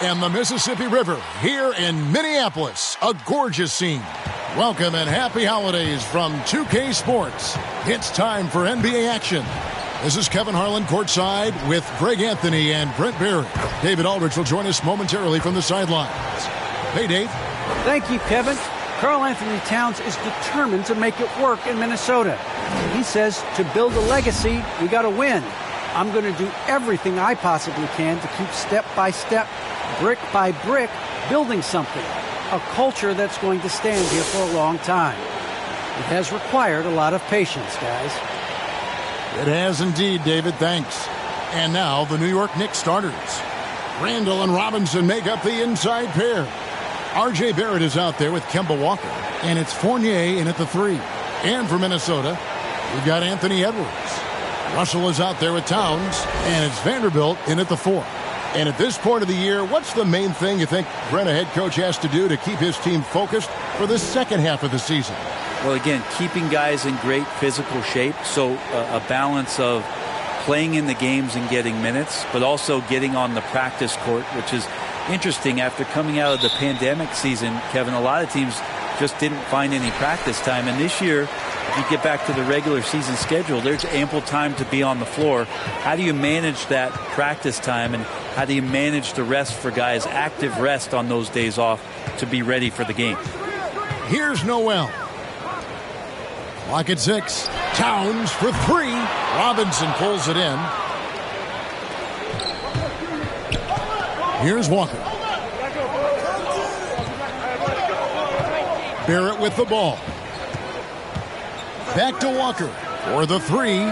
and the Mississippi River here in Minneapolis. A gorgeous scene. Welcome and happy holidays from 2K Sports. It's time for NBA action. This is Kevin Harlan courtside with Greg Anthony and Brent Barry. David Aldridge will join us momentarily from the sidelines. Hey, Dave. Thank you, Kevin. Karl Anthony Towns is determined to make it work in Minnesota. He says to build a legacy, we got to win. I'm going to do everything I possibly can to keep step by step, brick by brick, building something. A culture that's going to stand here for a long time. It has required a lot of patience, guys. It has indeed, David. Thanks. And now the New York Knicks starters. Randall and Robinson make up the inside pair. R.J. Barrett is out there with Kemba Walker. And it's Fournier in at the 3. And for Minnesota, we've got Anthony Edwards. Russell is out there with Towns. And it's Vanderbilt in at the 4. And at this point of the year, what's the main thing you think Brent, a head coach, has to do to keep his team focused for the second half of the season? Well, again, keeping guys in great physical shape. So a balance of playing in the games and getting minutes, but also getting on the practice court, which is interesting. After coming out of the pandemic season, Kevin, a lot of teams just didn't find any practice time. And this year, if you get back to the regular season schedule, there's ample time to be on the floor. How do you manage that practice time, and how do you manage the rest for guys, active rest on those days off to be ready for the game? Here's Noel. Clock at 6. Towns for 3. Robinson pulls it in. Here's Walker. Barrett with the ball. Back to Walker for the 3.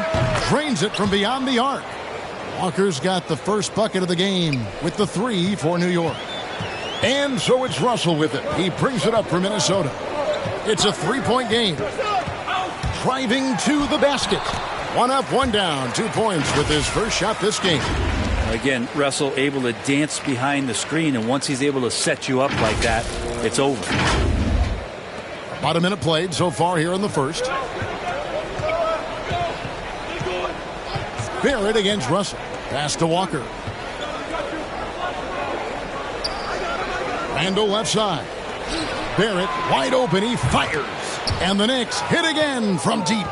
Drains it from beyond the arc. Walker's got the first bucket of the game with the 3 for New York. And so it's Russell with it. He brings it up for Minnesota. It's a 3-point game. Driving to the basket. 1 up, 1 down. 2 points with his first shot this game. Again, Russell able to dance behind the screen, and once he's able to set you up like that, it's over. About a minute played so far here in the first. Barrett against Russell. Pass to Walker. Randall left side. Barrett wide open. He fires. And the Knicks hit again from deep.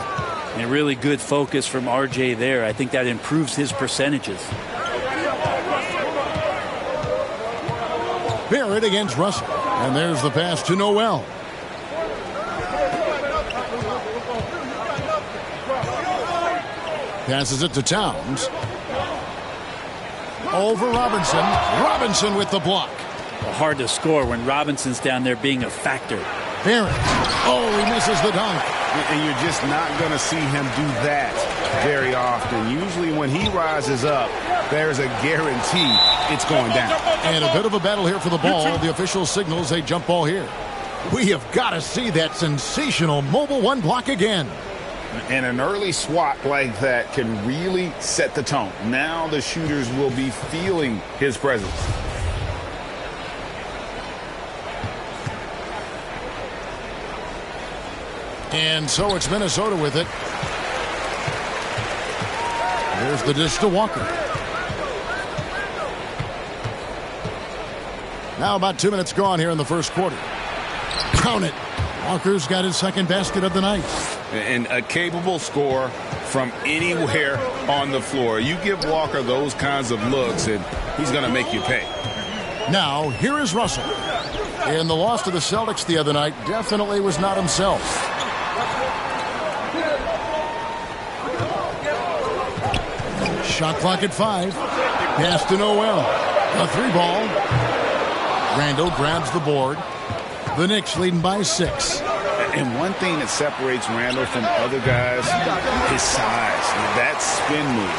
And really good focus from R.J. there. I think that improves his percentages. Barrett against Russell. And there's the pass to Noel. Passes it to Towns. Over Robinson. Robinson with the block. Hard to score when Robinson's down there being a factor. Barrett. Oh, he misses the dunk. And you're just not going to see him do that very often. Usually when he rises up, there's a guarantee it's going down. And a bit of a battle here for the ball. The official signals a jump ball here. We have got to see that sensational mobile 1 block again. And an early swat like that can really set the tone. Now the shooters will be feeling his presence. And so it's Minnesota with it. There's the dish to Walker. Now about 2 minutes gone here in the first quarter. Count it. Walker's got his second basket of the night. And a capable scorer from anywhere on the floor. You give Walker those kinds of looks, and he's going to make you pay. Now, here is Russell. And the loss to the Celtics the other night definitely was not himself. Shot clock at 5. Pass to Noel. A 3 ball. Randall grabs the board. The Knicks leading by 6. And one thing that separates Randall from other guys, his size. That spin move.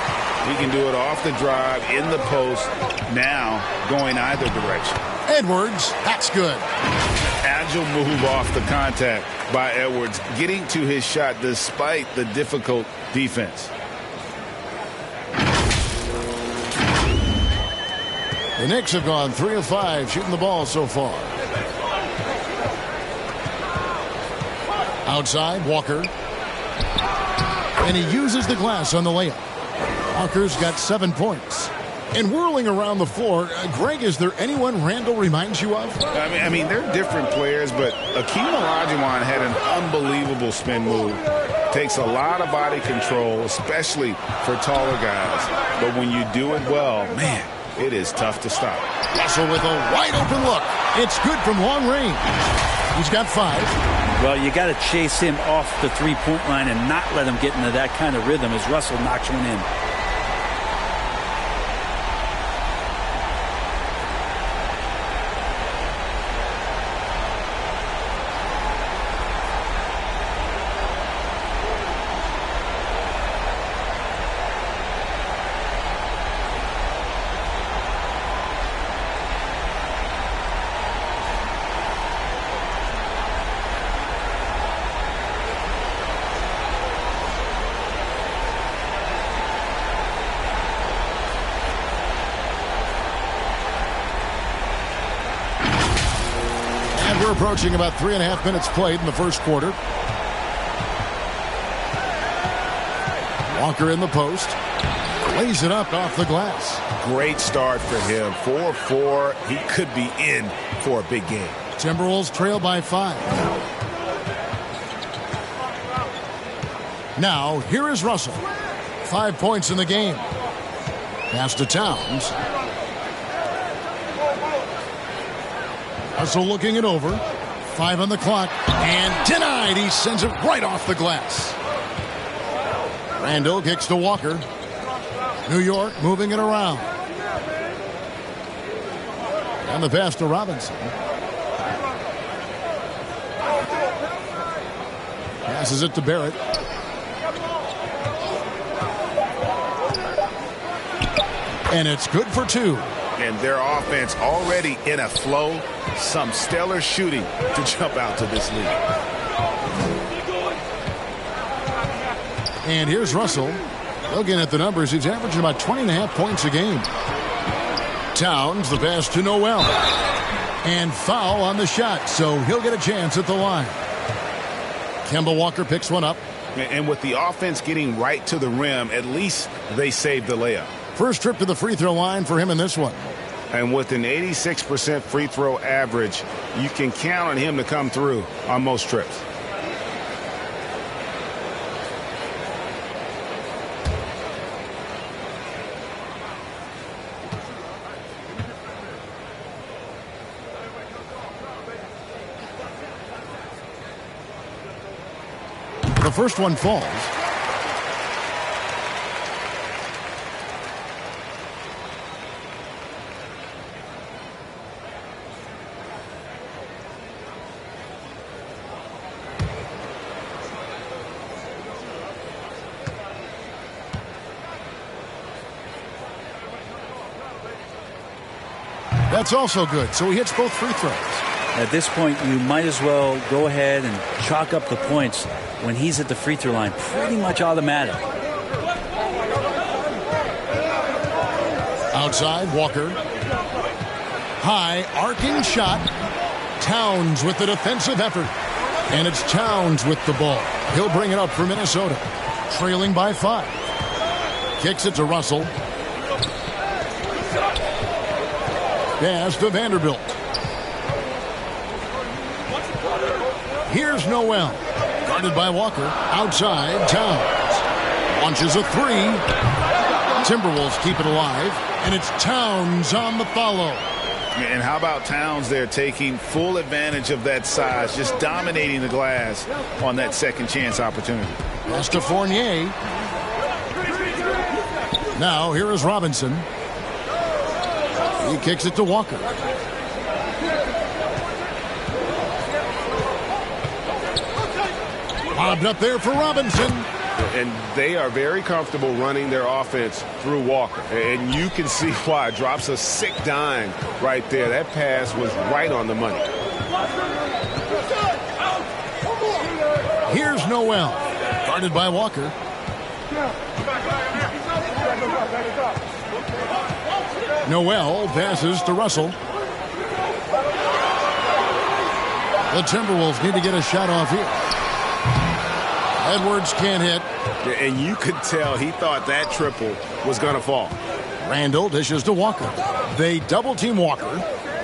He can do it off the drive, in the post, now going either direction. Edwards, that's good. Agile move off the contact by Edwards, getting to his shot despite the difficult defense. The Knicks have gone 3 of 5 shooting the ball so far. Outside, Walker. And he uses the glass on the layup. Walker's got 7 points. And whirling around the floor, Greg, is there anyone Randall reminds you of? I mean, they're different players, but Akeem Olajuwon had an unbelievable spin move. Takes a lot of body control, especially for taller guys. But when you do it well, man, it is tough to stop. Russell with a wide open look. It's good from long range. He's got 5. Well, you got to chase him off the three-point line and not let him get into that kind of rhythm as Russell knocks one in. We're approaching about 3.5 minutes played in the first quarter. Walker in the post. Lays it up off the glass. Great start for him. 4-4. He could be in for a big game. Timberwolves trail by 5. Now, here is Russell. 5 points in the game. Pass to Towns. Russell looking it over. 5 on the clock. And denied. He sends it right off the glass. Randall kicks to Walker. New York moving it around. And the pass to Robinson. Passes it to Barrett. And it's good for 2. And their offense already in a flow. Some stellar shooting to jump out to this lead. And here's Russell. Looking at the numbers, he's averaging about 20.5 points a game. Towns, the pass to Noel. And foul on the shot, so he'll get a chance at the line. Kemba Walker picks one up. And with the offense getting right to the rim, at least they saved the layup. First trip to the free throw line for him in this one. And with an 86% free throw average, you can count on him to come through on most trips. The first one falls. That's also good. So he hits both free throws. At this point, you might as well go ahead and chalk up the points when he's at the free throw line. Pretty much automatic. Outside, Walker. High, arcing shot. Towns with the defensive effort. And it's Towns with the ball. He'll bring it up for Minnesota. Trailing by 5. Kicks it to Russell. Pass to Vanderbilt. Here's Noel. Guarded by Walker. Outside, Towns. Launches a 3. Timberwolves keep it alive. And it's Towns on the follow. And how about Towns there taking full advantage of that size, just dominating the glass on that second chance opportunity. Pass to Fournier. Now here is Robinson. He kicks it to Walker. Bobbed up there for Robinson. And they are very comfortable running their offense through Walker. And you can see why. Drops a sick dime right there. That pass was right on the money. Here's Noel. Guarded by Walker. Noel passes to Russell. The Timberwolves need to get a shot off here. Edwards can't hit. And you could tell he thought that triple was going to fall. Randall dishes to Walker. They double-team Walker.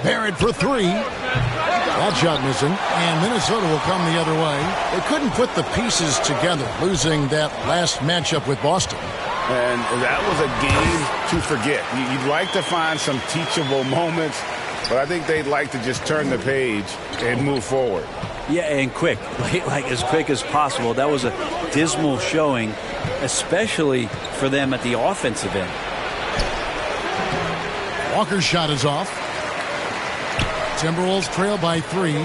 Barrett for three. That shot missing. And Minnesota will come the other way. They couldn't put the pieces together, losing that last matchup with Boston. And that was a game to forget. You'd like to find some teachable moments, but I think they'd like to just turn the page and move forward. Yeah, and quick, like as quick as possible. That was a dismal showing, especially for them at the offensive end. Walker's shot is off. Timberwolves trail by 3.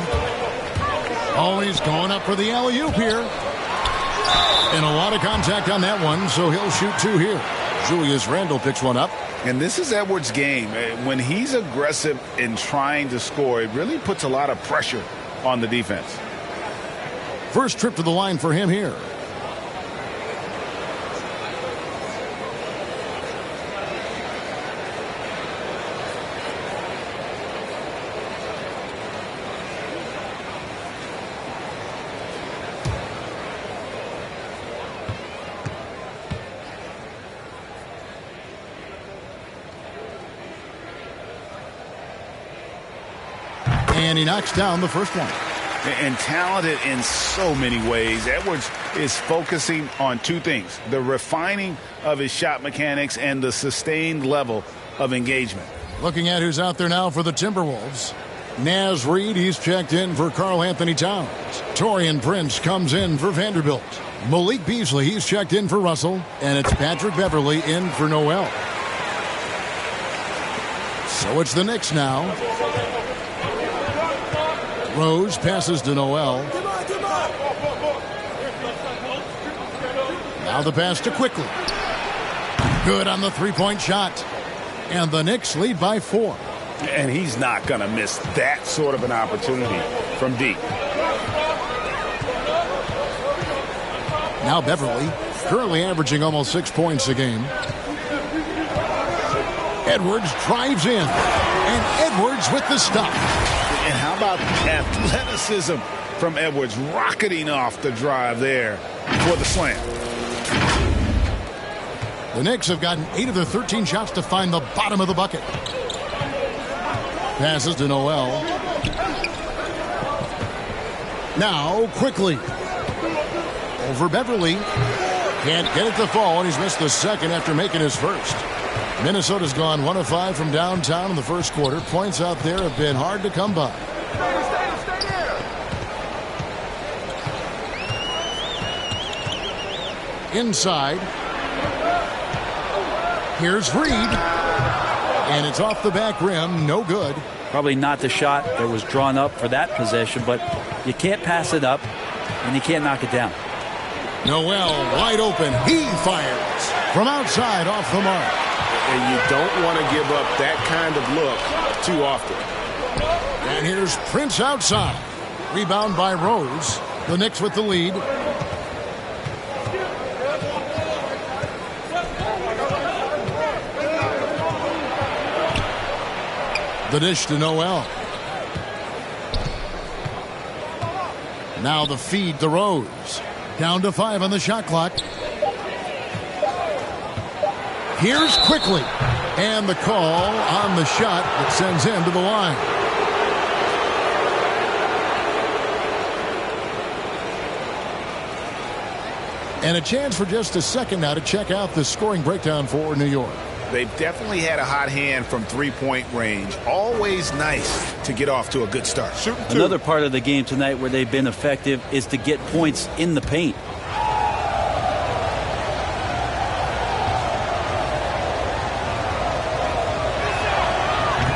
Always going up for the alley-oop here. And a lot of contact on that one, so he'll shoot 2 here. Julius Randle picks one up. And this is Edwards' game. When he's aggressive in trying to score, it really puts a lot of pressure on the defense. First trip to the line for him here. And he knocks down the first one. And talented in so many ways. Edwards is focusing on 2 things: the refining of his shot mechanics and the sustained level of engagement. Looking at who's out there now for the Timberwolves. Naz Reid, he's checked in for Karl Anthony Towns. Taurean Prince comes in for Vanderbilt. Malik Beasley, he's checked in for Russell. And it's Patrick Beverley in for Noel. So it's the Knicks now. Rose passes to Noel. Now the pass to Quickly. Good on the three-point shot. And the Knicks lead by 4. And he's not going to miss that sort of an opportunity from deep. Now Beverley, currently averaging almost 6 points a game. Edwards drives in. And Edwards with the stop. And how about athleticism from Edwards, rocketing off the drive there for the slam. The Knicks have gotten 8 of their 13 shots to find the bottom of the bucket. Passes to Noel. Now Quickly. Over Beverley. Can't get it to fall, and he's missed the second after making his first. Minnesota's gone 1 of 5 from downtown in the first quarter. Points out there have been hard to come by. Inside. Here's Reed. And it's off the back rim. No good. Probably not the shot that was drawn up for that possession, but you can't pass it up, and you can't knock it down. Noel wide open. He fires from outside off the mark. And you don't want to give up that kind of look too often. And here's Prince outside. Rebound by Rose. The Knicks with the lead. The dish to Noel. Now the feed to Rose. Down to 5 on the shot clock. Here's Quickly. And the call on the shot that sends him to the line. And a chance for just a second now to check out the scoring breakdown for New York. They've definitely had a hot hand from three-point range. Always nice to get off to a good start. Another part of the game tonight where they've been effective is to get points in the paint.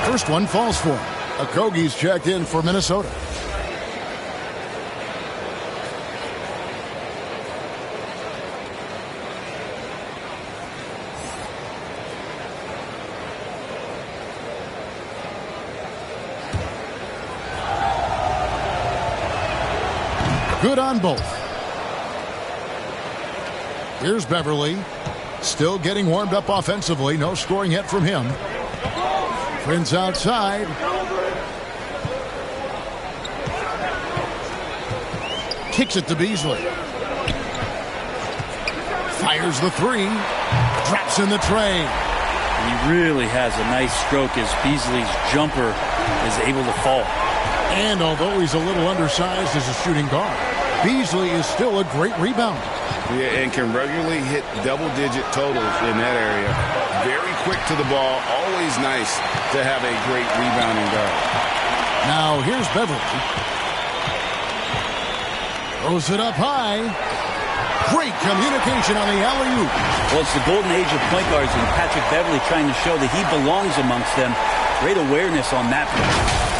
First one falls for him. Okogie's checked in for Minnesota. Good on both. Here's Beverley. Still getting warmed up offensively. No scoring yet from him. Prince outside. Kicks it to Beasley. Fires the three. Drops in the tray. He really has a nice stroke as Beasley's jumper is able to fall. And although he's a little undersized as a shooting guard, Beasley is still a great rebounder. Yeah, and can regularly hit double-digit totals in that area. Very quick to the ball. Always nice to have a great rebounding guard. Now here's Beverly. Throws it up high. Great communication on the alley-oop. Well, it's the golden age of point guards, and Patrick Beverly trying to show that he belongs amongst them. Great awareness on that play.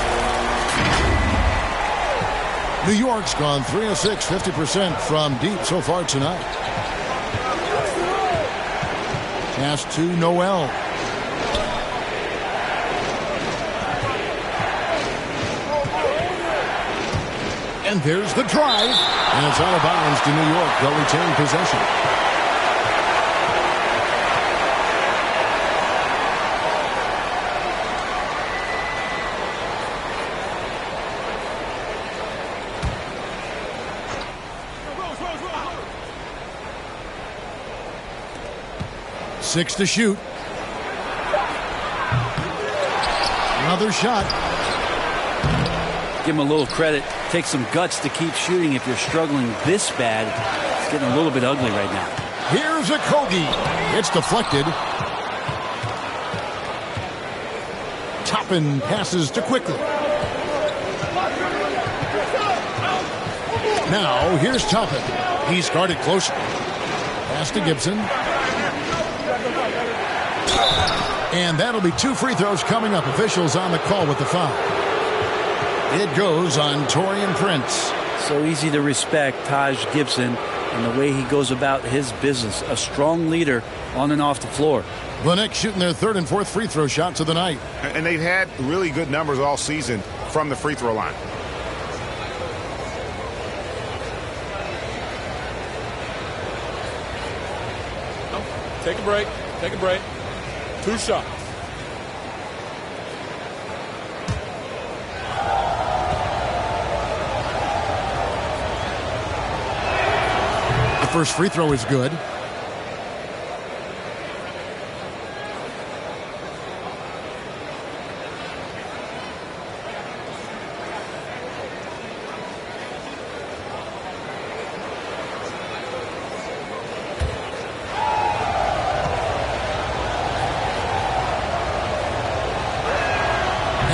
New York's gone 3 of 6, 50% from deep so far tonight. Pass to Noel. And there's the drive. And it's out of bounds to New York. They'll retain possession. Six to shoot. Another shot. Give him a little credit. Take some guts to keep shooting if you're struggling this bad. It's getting a little bit ugly right now. Here's a Kogi. It's deflected. Toppin passes to Quickly. Now here's Toppin. He's guarded closer. Pass to Gibson. And that'll be 2 free throws coming up. Officials on the call with the foul. It goes on Taurean Prince. So easy to respect Taj Gibson and the way he goes about his business. A strong leader on and off the floor. The Knicks shooting their 3rd and 4th free throw shots of the night. And they've had really good numbers all season from the free throw line. Take a break. Take a break. 2 shots. The first free throw is good.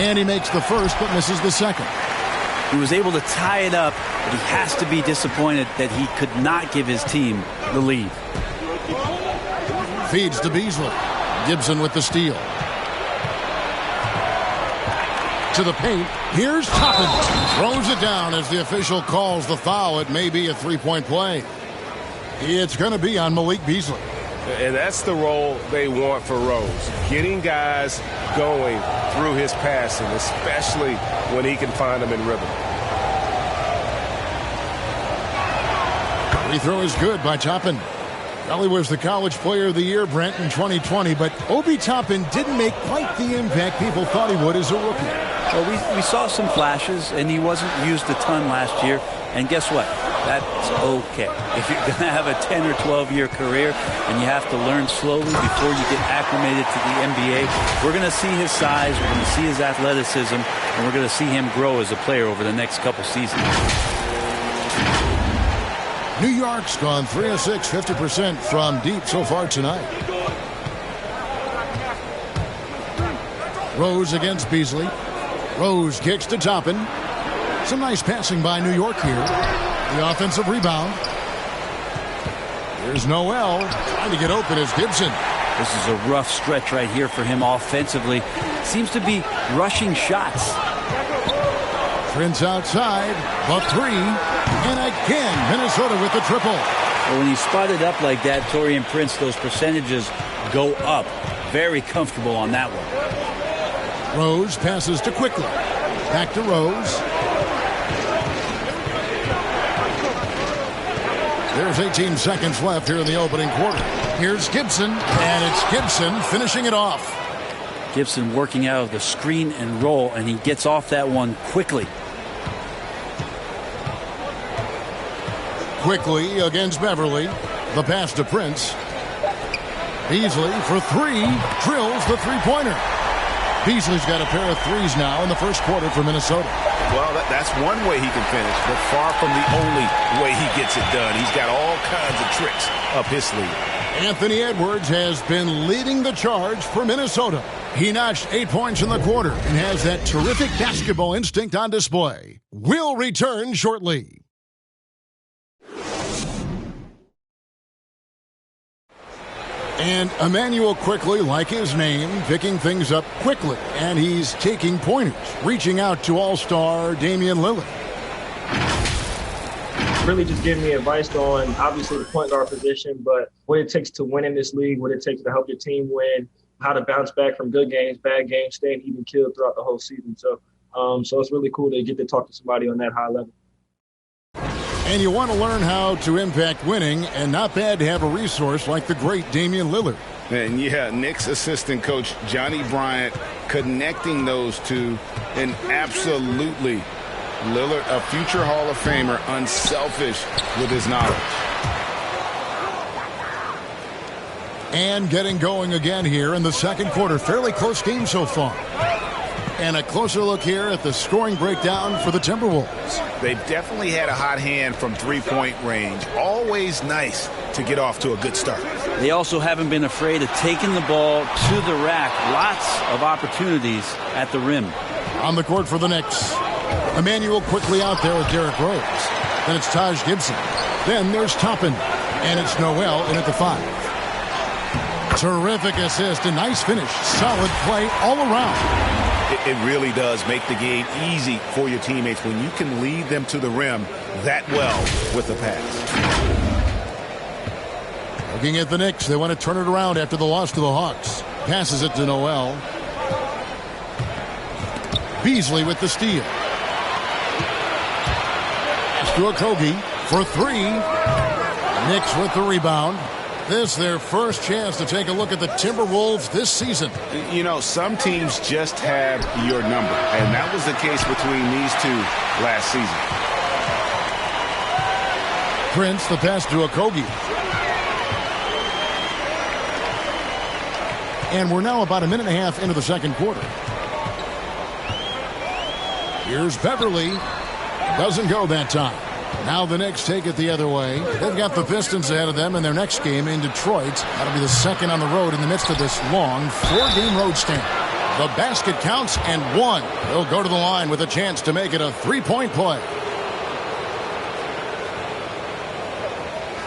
And he makes the first but misses the second. He was able to tie it up, but he has to be disappointed that he could not give his team the lead. Feeds to Beasley. Gibson with the steal. To the paint. Here's Toppin. Throws it down as the official calls the foul. It may be a three-point play. It's going to be on Malik Beasley. And that's the role they want for Rose. Getting guys going through his passing, especially when he can find them in rhythm. Free throw is good by Toppin. Probably was the College Player of the Year, Brent, in 2020, but Obi Toppin didn't make quite the impact people thought he would as a rookie. Well, we saw some flashes, and he wasn't used a ton last year. And guess what? That's okay. If you're going to have a 10 or 12-year career and you have to learn slowly before you get acclimated to the NBA, we're going to see his size, we're going to see his athleticism, and we're going to see him grow as a player over the next couple seasons. New York's gone 3 of 6, 50% from deep so far tonight. Rose against Beasley. Rose kicks to Toppin. Some nice passing by New York here. The offensive rebound. Here's Noel trying to get open as Gibson. This is a rough stretch right here for him offensively. Seems to be rushing shots. Prince outside, the three, and again Minnesota with the triple. Well, when you spot it up like that, Taurean Prince, those percentages go up. Very comfortable on that one. Rose passes to Quickly. Back to Rose. There's 18 seconds left here in the opening quarter. Here's Gibson, and it's Gibson finishing it off. Gibson working out of the screen and roll, and he gets off that one quickly. Quickly against Beverly. The pass to Prince. Beasley for three, drills the three-pointer. Beasley's got a pair of threes now in the first quarter for Minnesota. Well, that's one way he can finish, but far from the only way he gets it done. He's got all kinds of tricks up his sleeve. Anthony Edwards has been leading the charge for Minnesota. He notched 8 points in the quarter and has that terrific basketball instinct on display. We'll return shortly. And Emmanuel quickly, like his name, picking things up quickly. And he's taking pointers, reaching out to All-Star Damian Lillard. Really just giving me advice on, obviously, the point guard position, but what it takes to win in this league, what it takes to help your team win, how to bounce back from good games, bad games, staying even killed throughout the whole season. So it's really cool to get to talk to somebody on that high level. And you want to learn how to impact winning, and not bad to have a resource like the great Damian Lillard. And yeah, Knicks assistant coach Johnny Bryant connecting those two, and absolutely Lillard, a future Hall of Famer, unselfish with his knowledge. And getting going again here in the second quarter. Fairly close game so far. And a closer look here at the scoring breakdown for the Timberwolves. They've definitely had a hot hand from three-point range. Always nice to get off to a good start. They also haven't been afraid of taking the ball to the rack. Lots of opportunities at the rim. On the court for the Knicks. Emmanuel quickly out there with Derrick Rose. Then it's Taj Gibson. Then there's Toppin. And it's Noel in at the 5. Terrific assist. A nice finish. Solid play all around. It really does make the game easy for your teammates when you can lead them to the rim that well with the pass. Looking at the Knicks, they want to turn it around after the loss to the Hawks. Passes it to Noel. Beasley with the steal. Pass to Okogie for three. Knicks with the rebound. This their first chance to take a look at the Timberwolves this season. You know, some teams just have your number, and that was the case between these two last season. Prince, the pass to Okogie. And we're now about a minute and a half into the second quarter. Here's Beverly. Doesn't go that time. Now the Knicks take it the other way. They've got the Pistons ahead of them in their next game in Detroit. That'll be the second on the road in the midst of this long 4-game road stand. The basket counts and one. They'll go to the line with a chance to make it a 3-point play.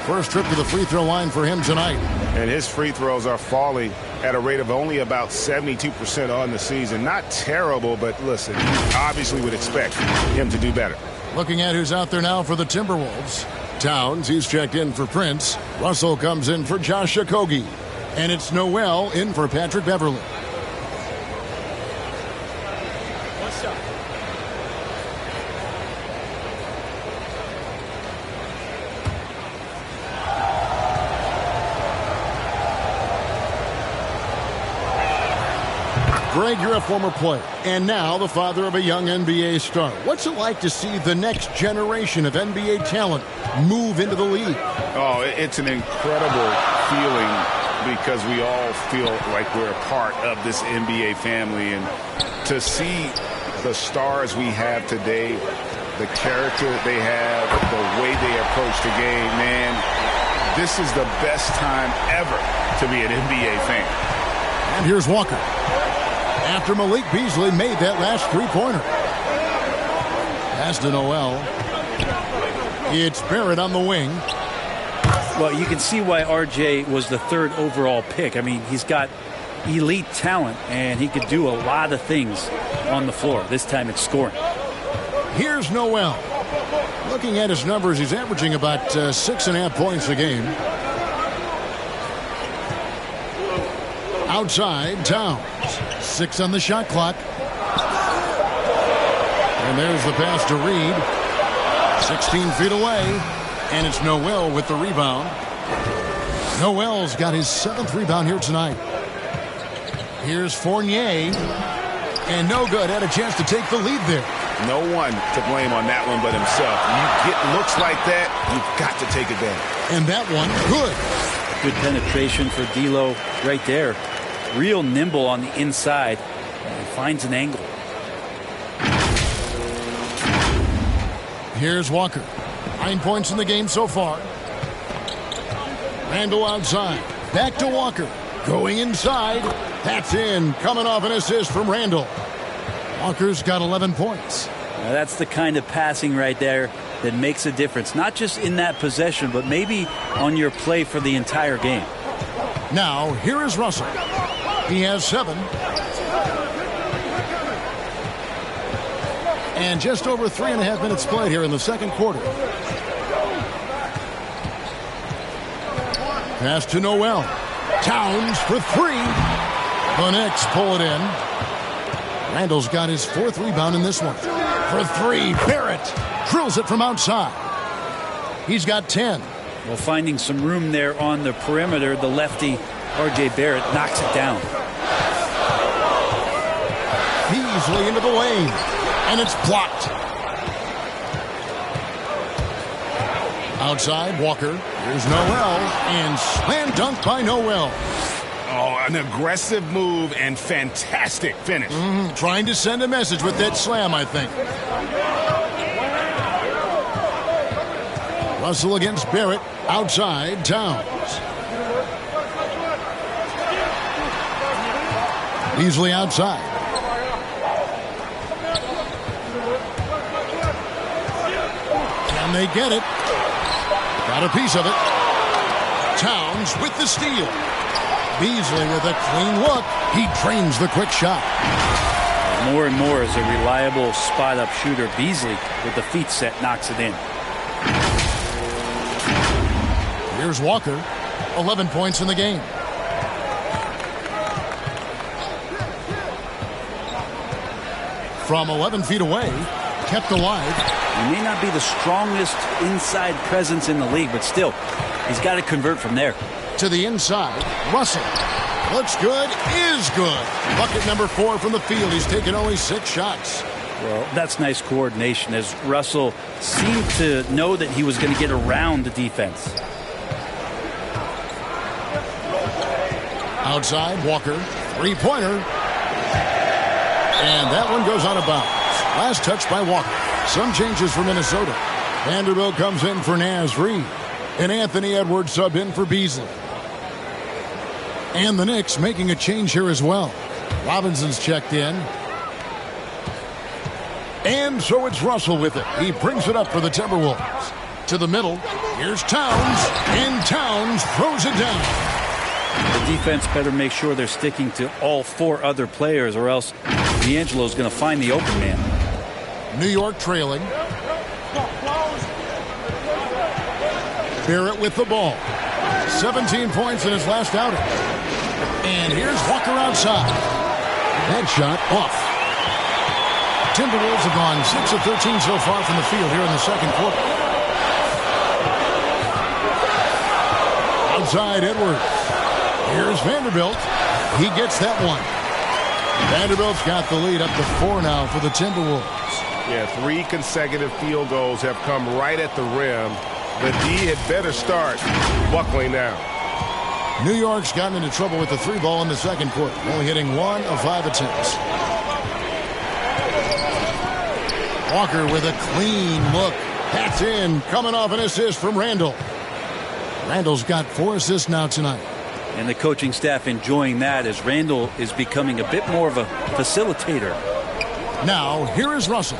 First trip to the free throw line for him tonight. And his free throws are falling at a rate of only about 72% on the season. Not terrible, but listen, you obviously would expect him to do better. Looking at who's out there now for the Timberwolves. Towns, he's checked in for Prince. Russell comes in for Josh Okogie. And it's Noel in for Patrick Beverly. One shot. Greg, you're a former player, and now the father of a young NBA star. What's it like to see the next generation of NBA talent move into the league? Oh, it's an incredible feeling because we all feel like we're a part of this NBA family. And to see the stars we have today, the character that they have, the way they approach the game, man, this is the best time ever to be an NBA fan. And here's Walker. After Malik Beasley made that last three-pointer. Pass to Noel. It's Barrett on the wing. Well, you can see why RJ was the third overall pick. I mean, he's got elite talent, and he could do a lot of things on the floor. This time it's scoring. Here's Noel. Looking at his numbers, he's averaging about 6.5 points a game. Outside, Towns. 6 on the shot clock. And there's the pass to Reed. 16 feet away. And it's Noel with the rebound. Noel's got his 7th rebound here tonight. Here's Fournier. And no good. Had a chance to take the lead there. No one to blame on that one but himself. You get looks like that, you've got to take advantage. And that one, good. Good penetration for D'Lo right there. Real nimble on the inside. And finds an angle. Here's Walker. 9 points in the game so far. Randall outside. Back to Walker. Going inside. That's in. Coming off an assist from Randall. Walker's got 11 points. Now that's the kind of passing right there that makes a difference. Not just in that possession, but maybe on your play for the entire game. Now, here is Russell. He has 7. And just over 3.5 minutes played here in the second quarter. Pass to Noel. Towns for 3. The Knicks pull it in. Randall's got his 4th rebound in this one. For 3, Barrett drills it from outside. He's got 10. Well, finding some room there on the perimeter, the lefty R.J. Barrett knocks it down. Beasley into the lane, and it's blocked. Outside, Walker. Here's Noel, and slam dunk by Noel. Oh, an aggressive move and fantastic finish. Trying to send a message with that slam, I think. Russell against Barrett. Outside, Towns. Beasley outside. Can they get it? Got a piece of it. Towns with the steal. Beasley with a clean look. He trains the quick shot. More and more as a reliable spot-up shooter. Beasley with the feet set knocks it in. Here's Walker. 11 points in the game. From 11 feet away. Kept alive. He may not be the strongest inside presence in the league, but still, he's got to convert from there. To the inside, Russell. Looks good, is good. Bucket number 4 from the field. He's taken only 6 shots. Well, that's nice coordination as Russell seemed to know that he was going to get around the defense. Outside, Walker. 3-pointer. And that one goes out of bounds. Last touch by Walker. Some changes for Minnesota. Vanderbilt comes in for Naz Reid. And Anthony Edwards sub in for Beasley. And the Knicks making a change here as well. Robinson's checked in. And so it's Russell with it. He brings it up for the Timberwolves. To the middle. Here's Towns. And Towns throws it down. The defense better make sure they're sticking to all 4 other players or else D'Angelo's going to find the open man. New York trailing. Barrett with the ball. 17 points in his last outing. And here's Walker outside. That shot off. Timberwolves have gone 6 of 13 so far from the field here in the second quarter. Outside Edwards. Here's Vanderbilt. He gets that one. Vanderbilt's got the lead up to 4 now for the Timberwolves. Yeah, 3 consecutive field goals have come right at the rim. The D had better start buckling now. New York's gotten into trouble with the 3 ball in the second quarter, only hitting 1 of 5 attempts. Walker with a clean look. That's in. Coming off an assist from Randall. Randall's got 4 assists now tonight. And the coaching staff enjoying that as Randall is becoming a bit more of a facilitator. Now, here is Russell.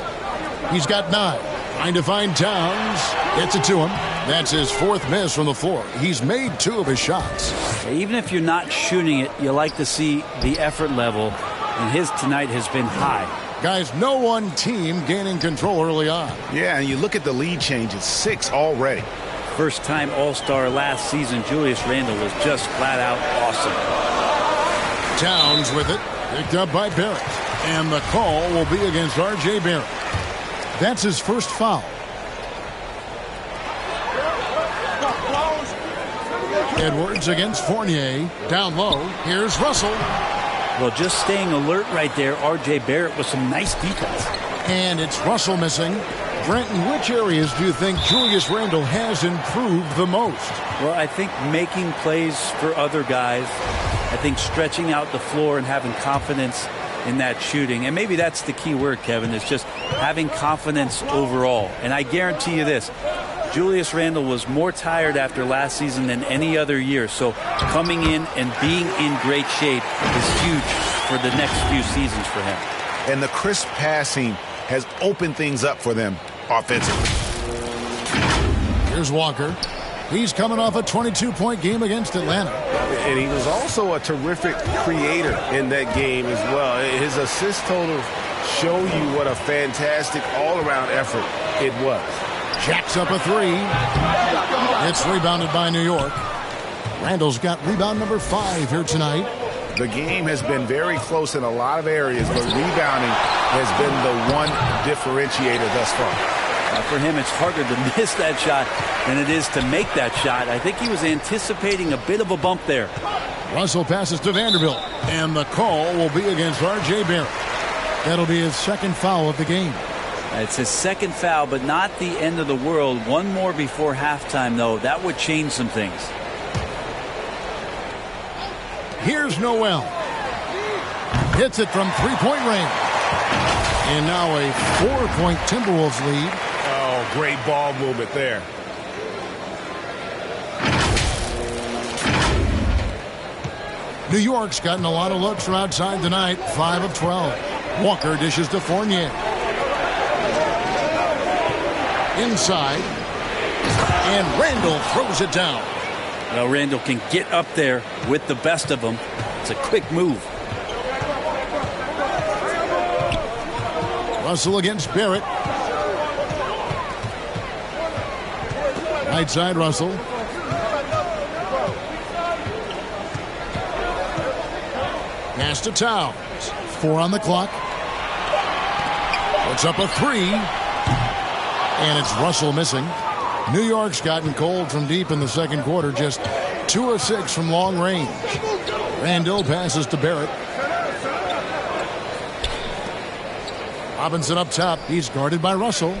He's got 9. Trying to find Towns. Gets it to him. That's his 4th miss from the floor. He's made 2 of his shots. Even if you're not shooting it, you like to see the effort level. And his tonight has been high. Guys, no one team gaining control early on. Yeah, and you look at the lead changes. 6 already. First-time All-Star last season, Julius Randle was just flat-out awesome. Towns with it. Picked up by Barrett. And the call will be against R.J. Barrett. That's his first foul. Edwards against Fournier. Down low. Here's Russell. Well, just staying alert right there, R.J. Barrett with some nice defense. And it's Russell missing. Brent, in which areas do you think Julius Randle has improved the most? Well, I think making plays for other guys. I think stretching out the floor and having confidence in that shooting. And maybe that's the key word, Kevin, is just having confidence overall. And I guarantee you this, Julius Randle was more tired after last season than any other year. So coming in and being in great shape is huge for the next few seasons for him. And the crisp passing has opened things up for them offensively. Here's Walker. He's coming off a 22-point game against Atlanta. And he was also a terrific creator in that game as well. His assist totals show you what a fantastic all-around effort it was. Jacks up a three. It's rebounded by New York. Randall's got rebound number 5 here tonight. The game has been very close in a lot of areas, but rebounding has been the one differentiator thus far. For him, it's harder to miss that shot than it is to make that shot. I think he was anticipating a bit of a bump there. Russell passes to Vanderbilt, and the call will be against R.J. Barrett. That'll be his second foul of the game. It's his second foul, but not the end of the world. One more before halftime, though. That would change some things. Here's Noel. Hits it from three-point range. And now a 4-point Timberwolves lead. Oh, great ball movement there. New York's gotten a lot of looks from outside tonight. 5 of 12. Walker dishes to Fournier. Inside. And Randle throws it down. Well, Randle can get up there with the best of them. It's a quick move. Russell against Barrett. Right side, Russell. Pass to Towns. 4 on the clock. Puts up a 3. And it's Russell missing. New York's gotten cold from deep in the second quarter. Just 2 of 6 from long range. Randle passes to Barrett. Robinson up top. He's guarded by Russell.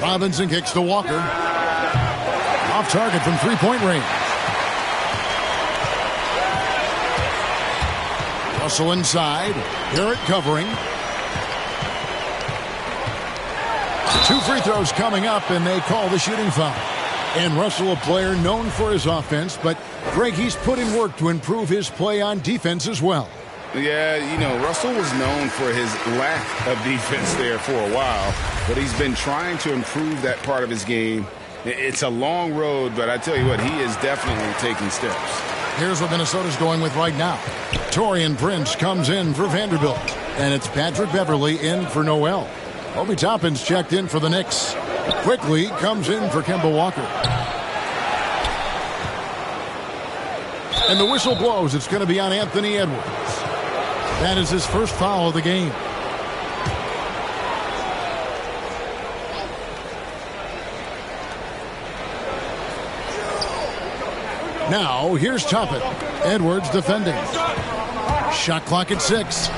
Robinson kicks to Walker. Off target from three-point range. Russell inside. Barrett covering. 2 free throws coming up, and they call the shooting foul. And Russell, a player known for his offense, but Greg, he's put in work to improve his play on defense as well. Yeah, you know, Russell was known for his lack of defense there for a while, but he's been trying to improve that part of his game. It's a long road, but I tell you what, he is definitely taking steps. Here's what Minnesota's going with right now. Taurean Prince comes in for Vanderbilt, and it's Patrick Beverley in for Noel. Obi Toppin's checked in for the Knicks. Quickly comes in for Kemba Walker. And the whistle blows. It's going to be on Anthony Edwards. That is his first foul of the game. Now, here's Toppin. Edwards defending. Shot clock at 6.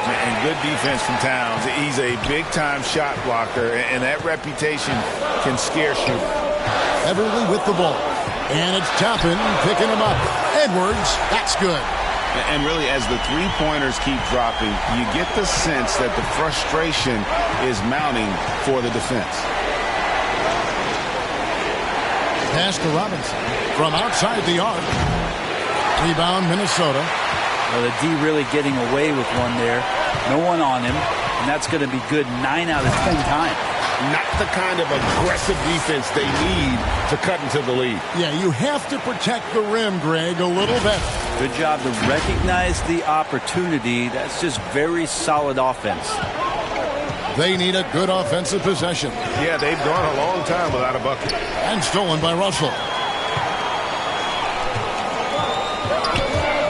And good defense from Towns. He's a big-time shot blocker, and that reputation can scare shooters. Beverley with the ball. And it's Toppin picking him up. Edwards, that's good. And really, as the three-pointers keep dropping, you get the sense that the frustration is mounting for the defense. Pass to Robinson from outside the arc. Rebound, Minnesota. Well, the D really getting away with one there. No one on him, and that's going to be good 9 out of 10 times. Not the kind of aggressive defense they need to cut into the lead. Yeah, you have to protect the rim, Greg, a little better. Good job to recognize the opportunity. That's just very solid offense. They need a good offensive possession. Yeah, they've gone a long time without a bucket. And stolen by Russell.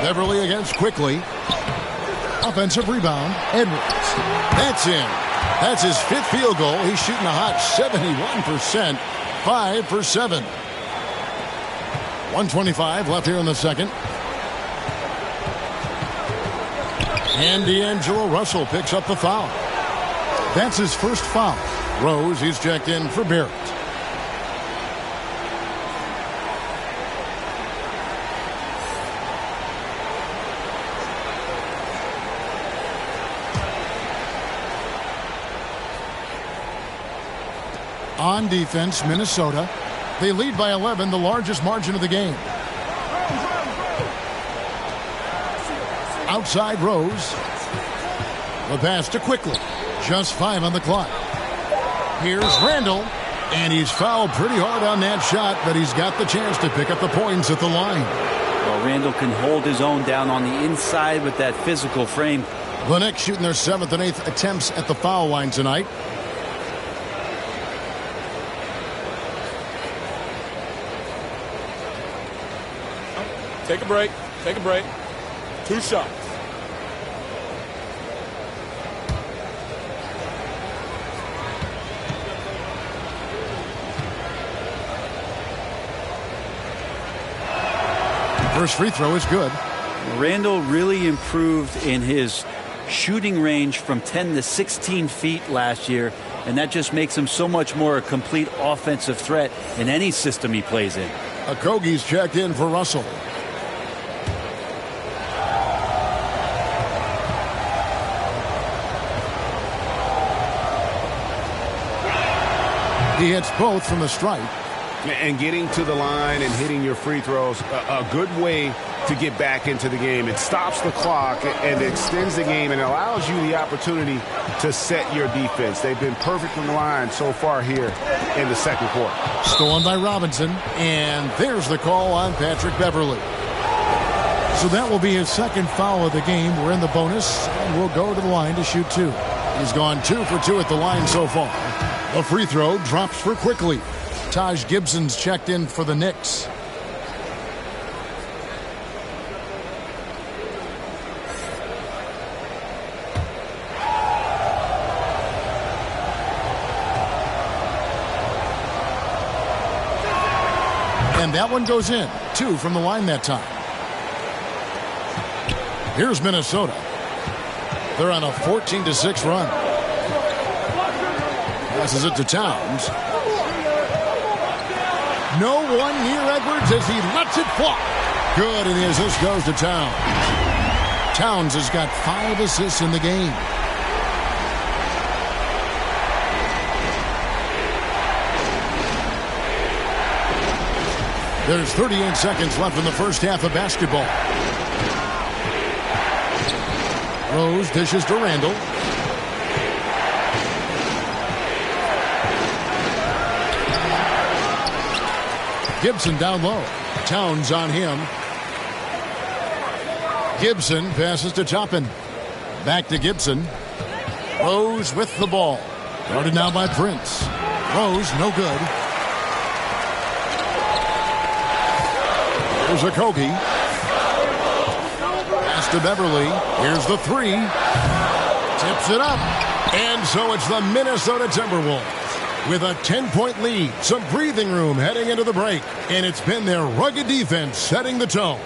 Beverley against Quickly. Offensive rebound. Edwards. That's in. That's his 5th field goal. He's shooting a hot 71%. 5 for 7. 1:25 left here in the second. And D'Angelo Russell picks up the foul. That's his first foul. Rose, he's checked in for Barrett. On defense, Minnesota. They lead by 11, the largest margin of the game. Outside Rose. The pass to Quickly. Just 5 on the clock. Here's Randall. And he's fouled pretty hard on that shot, but he's got the chance to pick up the points at the line. Well, Randall can hold his own down on the inside with that physical frame. The Knicks shooting their 7th and 8th attempts at the foul line tonight. Take a break. Take a break. 2 shots. First free throw is good. Randall really improved in his shooting range from 10 to 16 feet last year, and that just makes him so much more a complete offensive threat in any system he plays in. Okogie's checked in for Russell. He hits both from the stripe. And getting to the line and hitting your free throws, a good way to get back into the game. It stops the clock and extends the game and allows you the opportunity to set your defense. They've been perfect from the line so far here in the second quarter. Stolen by Robinson, and there's the call on Patrick Beverley. So that will be his second foul of the game. We're in the bonus, and we'll go to the line to shoot 2. He's gone 2 for 2 at the line so far. The free throw drops for Quickly. Taj Gibson's checked in for the Knicks. And that one goes in. 2 from the line that time. Here's Minnesota. They're on a 14-6 run. Passes it to Towns. No one near Edwards as he lets it fly. Good, and the assist goes to Towns. Towns has got 5 assists in the game. There's 38 seconds left in the first half of basketball. Rose dishes to Randall. Gibson down low. Towns on him. Gibson passes to Toppin. Back to Gibson. Rose with the ball. Guarded now by Prince. Rose, no good. Here's Okogie. Pass to Beverly. Here's the 3. Tips it up. And so it's the Minnesota Timberwolves with a 10-point lead, some breathing room heading into the break, and it's been their rugged defense setting the tone.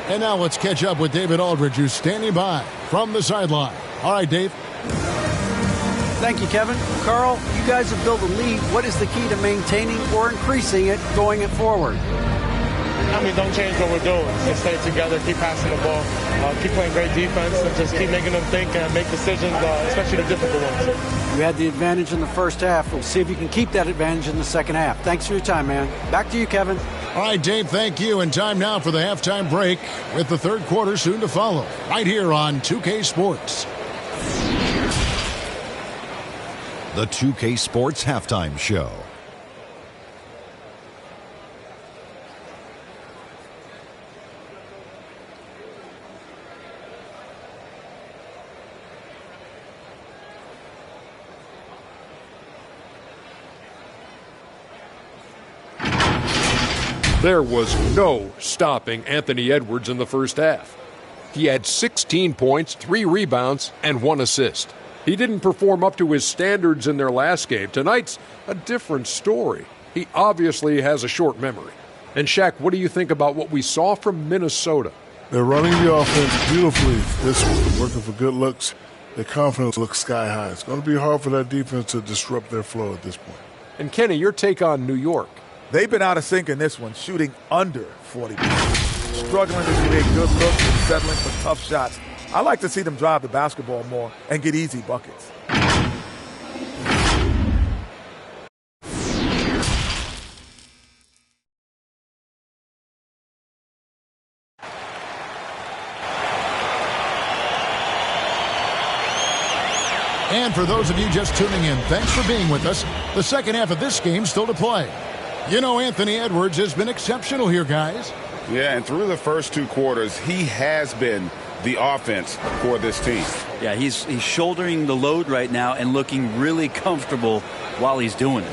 And now let's catch up with David Aldridge, who's standing by from the sideline. All right, Dave. Thank you, Kevin. Carl, you guys have built a lead. What is the key to maintaining or increasing it going it forward? I mean, don't change what we're doing. Just stay together, keep passing the ball, keep playing great defense, and just keep making them think and make decisions, especially the difficult ones. You had the advantage in the first half. We'll see if you can keep that advantage in the second half. Thanks for your time, man. Back to you, Kevin. All right, Dave, thank you. And time now for the halftime break with the third quarter soon to follow. Right here on 2K Sports. The 2K Sports Halftime Show. There was no stopping Anthony Edwards in the first half. He had 16 points, 3 rebounds, and 1 assist. He didn't perform up to his standards in their last game. Tonight's a different story. He obviously has a short memory. And Shaq, what do you think about what we saw from Minnesota? They're running the offense beautifully this week, working for good looks. Their confidence looks sky high. It's going to be hard for that defense to disrupt their flow at this point. And Kenny, your take on New York. They've been out of sync in this one, shooting under 40%. Struggling to create good looks and settling for tough shots. I like to see them drive the basketball more and get easy buckets. And for those of you just tuning in, thanks for being with us. The second half of this game still to play. You know, Anthony Edwards has been exceptional here, guys. Yeah, and through the first 2 quarters, he has been the offense for this team. Yeah, he's shouldering the load right now and looking really comfortable while he's doing it.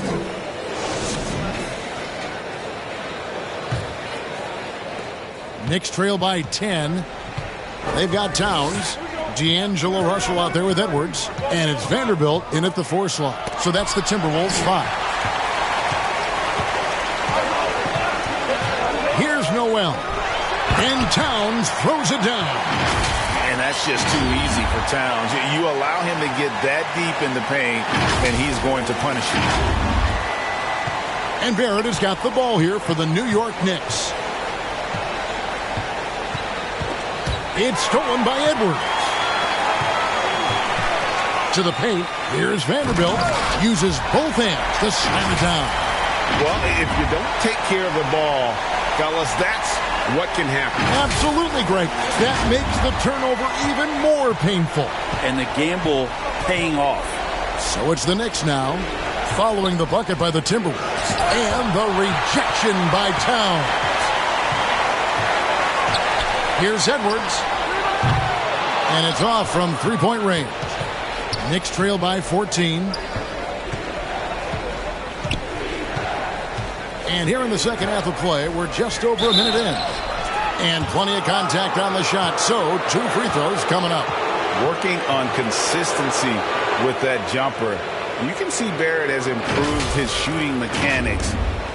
Knicks trail by 10. They've got Towns. D'Angelo Russell out there with Edwards. And it's Vanderbilt in at the 4 slot. So that's the Timberwolves 5. Here's Noel. And Towns throws it down. And that's just too easy for Towns. You allow him to get that deep in the paint, and he's going to punish you. And Barrett has got the ball here for the New York Knicks. It's stolen by Edwards. To the paint, here's Vanderbilt. Uses both hands to slam it down. Well, if you don't take care of the ball, fellas, that's what can happen. Absolutely, Greg. That makes the turnover even more painful. And the gamble paying off. So it's the Knicks now, following the bucket by the Timberwolves. And the rejection by Towns. Here's Edwards. And it's off from three-point range. Knicks trail by 14. And here in the second half of play, we're just over a minute in. And plenty of contact on the shot, so 2 free throws coming up. Working on consistency with that jumper. You can see Barrett has improved his shooting mechanics.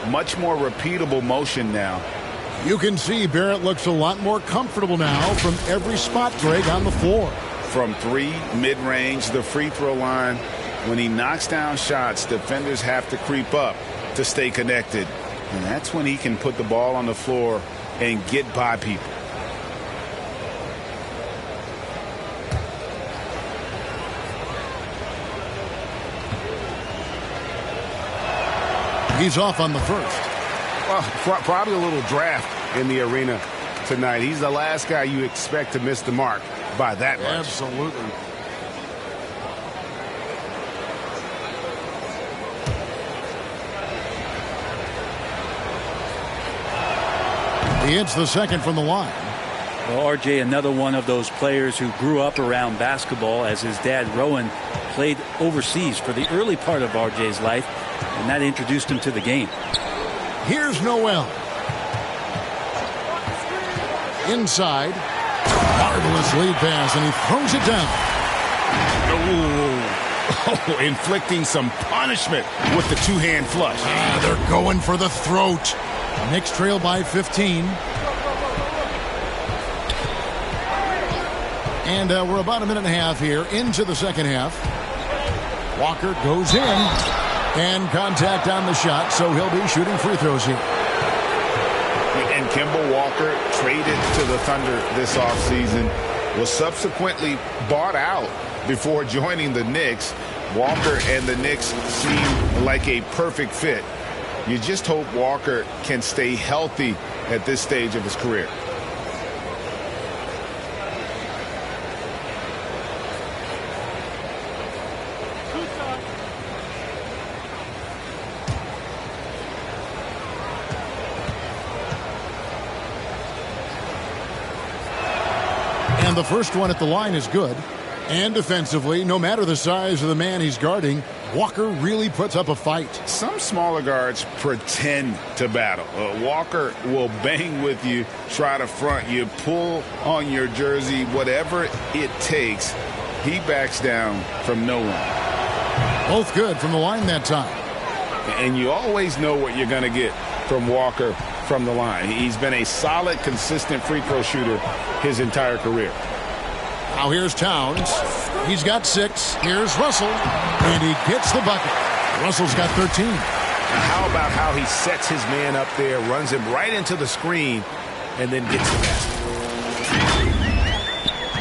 Much more repeatable motion now. You can see Barrett looks a lot more comfortable now from every spot, Greg, on the floor. From 3, mid-range, the free throw line. When he knocks down shots, defenders have to creep up to stay connected. And that's when he can put the ball on the floor and get by people. He's off on the first. Well, probably a little draft in the arena tonight. He's the last guy you expect to miss the mark by that much. Absolutely. He hits the second from the line. Well, RJ, another one of those players who grew up around basketball, as his dad, Rowan, played overseas for the early part of RJ's life, and that introduced him to the game. Here's Noel. Inside. Marvelous lead pass, and he throws it down. Oh, inflicting some punishment with the 2-hand flush. They're going for the throat. Knicks trail by 15. And we're about a minute and a half here into the second half. Walker goes in. And contact on the shot, so he'll be shooting free throws here. And Kemba Walker, traded to the Thunder this offseason, was subsequently bought out before joining the Knicks. Walker and the Knicks seem like a perfect fit. You just hope Walker can stay healthy at this stage of his career. And the first one at the line is good. And defensively, no matter the size of the man he's guarding, Walker really puts up a fight. Some smaller guards pretend to battle. Walker will bang with you, try to front you, pull on your jersey, whatever it takes. He backs down from no one. Both good from the line that time. And you always know what you're going to get from Walker from the line. He's been a solid, consistent free throw shooter his entire career. Now here's Towns. He's got 6. Here's Russell, and he gets the bucket. Russell's got 13. Now how about how he sets his man up there, runs him right into the screen, and then gets the basket.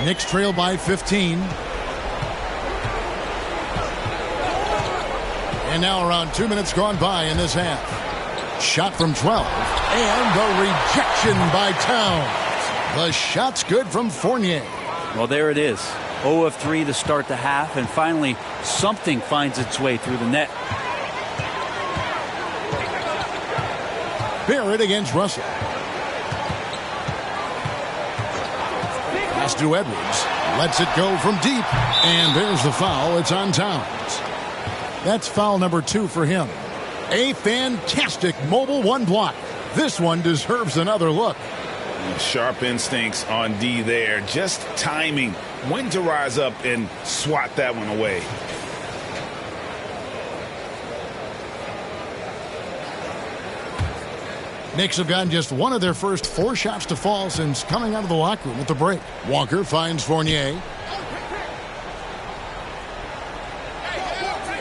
Knicks trail by 15. And now around 2 minutes gone by in this half. Shot from 12. And the rejection by Towns. The shot's good from Fournier. Well, there it is. 0 of 3 to start the half, and finally something finds its way through the net. Barrett against Russell. Pass to Edwards. Lets it go from deep. And there's the foul. It's on Towns. That's foul number 2 for him. A fantastic mobile 1 block. This one deserves another look. Sharp instincts on D there. Just timing when to rise up and swat that one away. Knicks have gotten just one of their first 4 shots to fall since coming out of the locker room at the break. Walker finds Fournier.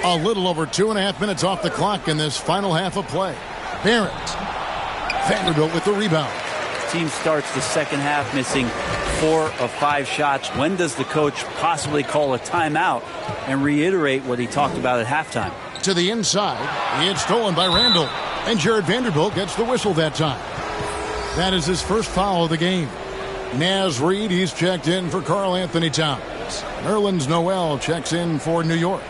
A little over 2.5 minutes off the clock in this final half of play. Barrett. Vanderbilt with the rebound. Team starts the second half missing 4 of 5 shots. When does the coach possibly call a timeout and reiterate what he talked about at halftime? To the inside. It's stolen by Randall. And Jared Vanderbilt gets the whistle that time. That is his first foul of the game. Naz Reid, he's checked in for Karl Anthony Towns. Nerlens Noel checks in for New York.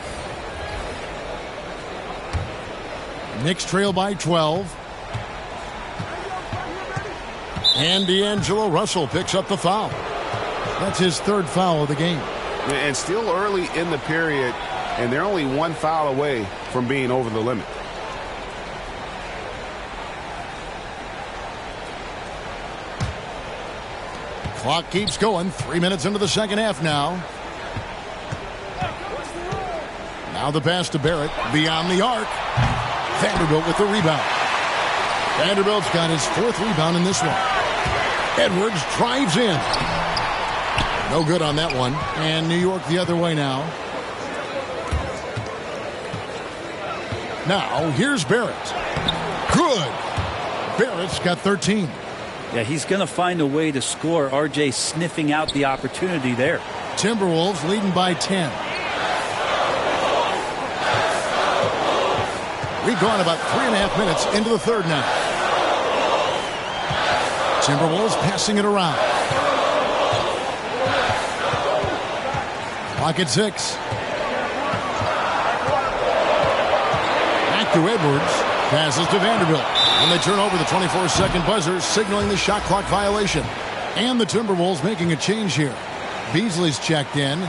Knicks trail by 12. And D'Angelo Russell picks up the foul. That's his 3rd foul of the game. And still early in the period, and they're only 1 foul away from being over the limit. Clock keeps going. 3 minutes into the second half now. Now the pass to Barrett. Beyond the arc. Vanderbilt with the rebound. Vanderbilt's got his 4th rebound in this one. Edwards drives in. No good on that one. And New York the other way now. Now here's Barrett. Good. Barrett's got 13. Yeah, he's going to find a way to score. RJ sniffing out the opportunity there. Timberwolves leading by 10. We've gone about 3.5 minutes into the third now. Timberwolves passing it around. Clock at 6. Back to Edwards. Passes to Vanderbilt. And they turn over the 24-second buzzer, signaling the shot clock violation. And the Timberwolves making a change here. Beasley's checked in.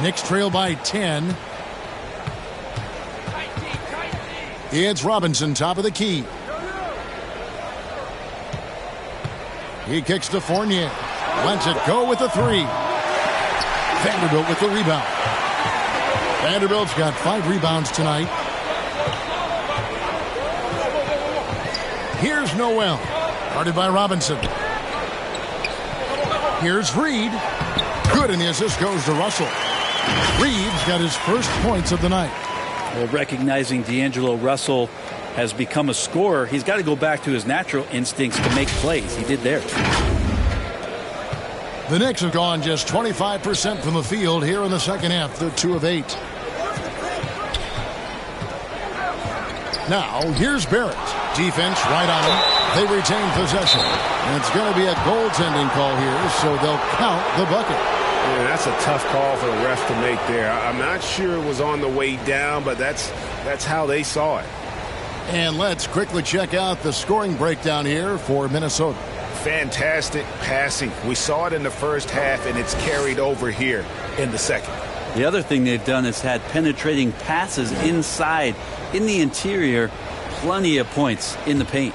Knicks trail by 10. It's Robinson, top of the key. He kicks to Fournier. Lets it go with the 3. Vanderbilt with the rebound. Vanderbilt's got 5 rebounds tonight. Here's Noel. Guarded by Robinson. Here's Reid. Good, and the assist goes to Russell. Reid's got his first points of the night. Well, recognizing D'Angelo Russell has become a scorer, he's got to go back to his natural instincts to make plays. He did there. The Knicks have gone just 25% from the field here in the second half. They're 2 of 8. Now, here's Barrett. Defense right on him. They retain possession. And it's going to be a goaltending call here, so they'll count the bucket. Yeah, that's a tough call for the ref to make there. I'm not sure it was on the way down, but that's how they saw it. And let's quickly check out the scoring breakdown here for Minnesota. Fantastic passing. We saw it in the first half, and it's carried over here in the second. The other thing they've done is had penetrating passes inside, in the interior, plenty of points in the paint.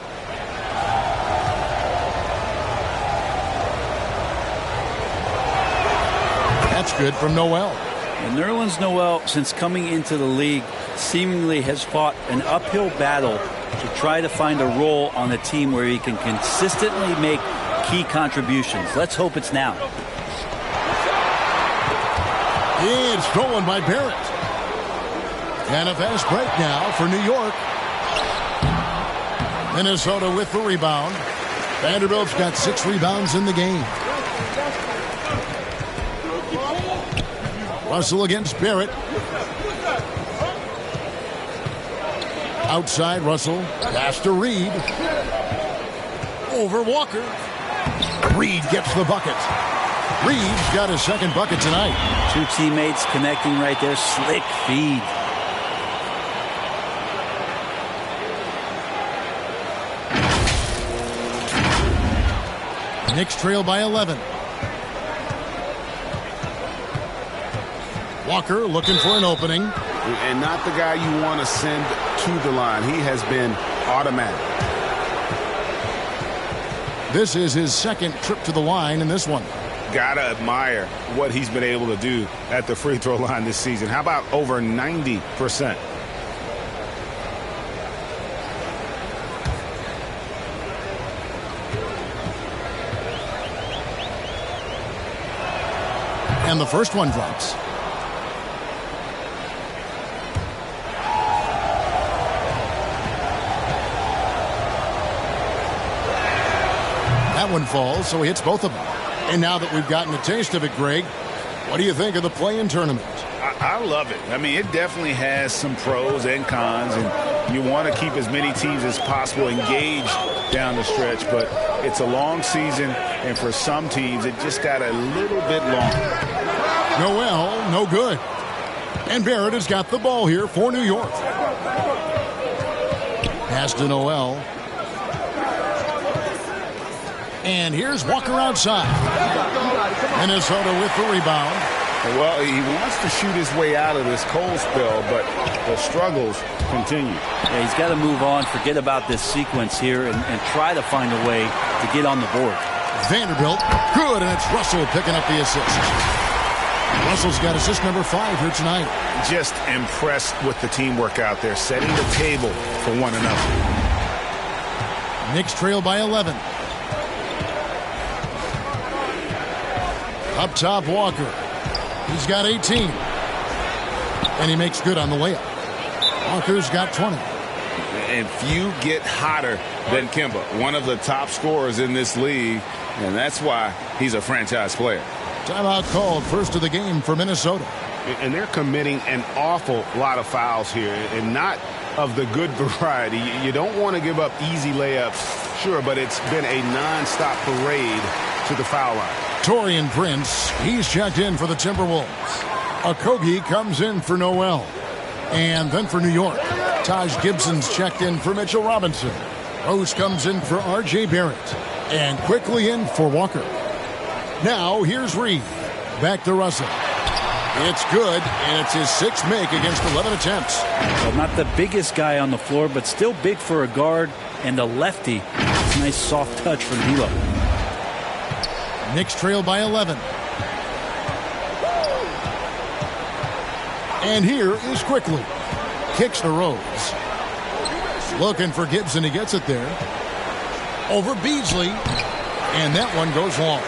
That's good from Noel. And Nerlens Noel, since coming into the league, seemingly has fought an uphill battle to try to find a role on a team where he can consistently make key contributions. Let's hope it's now. It's stolen by Barrett. And a fast break now for New York. Minnesota with the rebound. Vanderbilt's got 6 rebounds in the game. Russell against Barrett. Outside Russell. Pass to Reed. Over Walker. Reed gets the bucket. Reed's got his second bucket tonight. 2 teammates connecting right there. Slick feed. Knicks trail by 11. Walker looking for an opening. And not the guy you want to send to the line. He has been automatic. This is his second trip to the line in this one. Gotta admire what he's been able to do at the free throw line this season. How about over 90%? And the first one drops. That one falls, so he hits both of them. And now that we've gotten a taste of it, Greg, what do you think of the play-in tournament? I love it. I mean, it definitely has some pros and cons, and you want to keep as many teams as possible engaged down the stretch, but it's a long season, and for some teams, it just got a little bit long. Noel, no good. And Barrett has got the ball here for New York. Pass to Noel. And here's Walker outside. Minnesota with the rebound. Well, he wants to shoot his way out of this cold spell, but the struggles continue. Yeah, he's got to move on, forget about this sequence here, and try to find a way to get on the board. Vanderbilt, good, and it's Russell picking up the assist. Russell's got assist number 5 here tonight. Just impressed with the teamwork out there, setting the table for one another. Knicks trail by 11. Up top, Walker. He's got 18. And he makes good on the layup. Walker's got 20. And few get hotter than Kemba, one of the top scorers in this league, and that's why he's a franchise player. Timeout called, first of the game for Minnesota. And they're committing an awful lot of fouls here, and not of the good variety. You don't want to give up easy layups, sure, but it's been a nonstop parade to the foul line. Taurean Prince, he's checked in for the Timberwolves. Okogie comes in for Noel. And then for New York, Taj Gibson's checked in for Mitchell Robinson. Rose comes in for R.J. Barrett. And quickly in for Walker. Now, here's Reed. Back to Russell. It's good, and it's his 6th make against 11 attempts. Well, not the biggest guy on the floor, but still big for a guard and a lefty. It's a nice soft touch from D'Lo. Knicks trail by 11. And here is Quickly. Kicks to Rose. Looking for Gibson. He gets it there. Over Beasley. And that one goes long.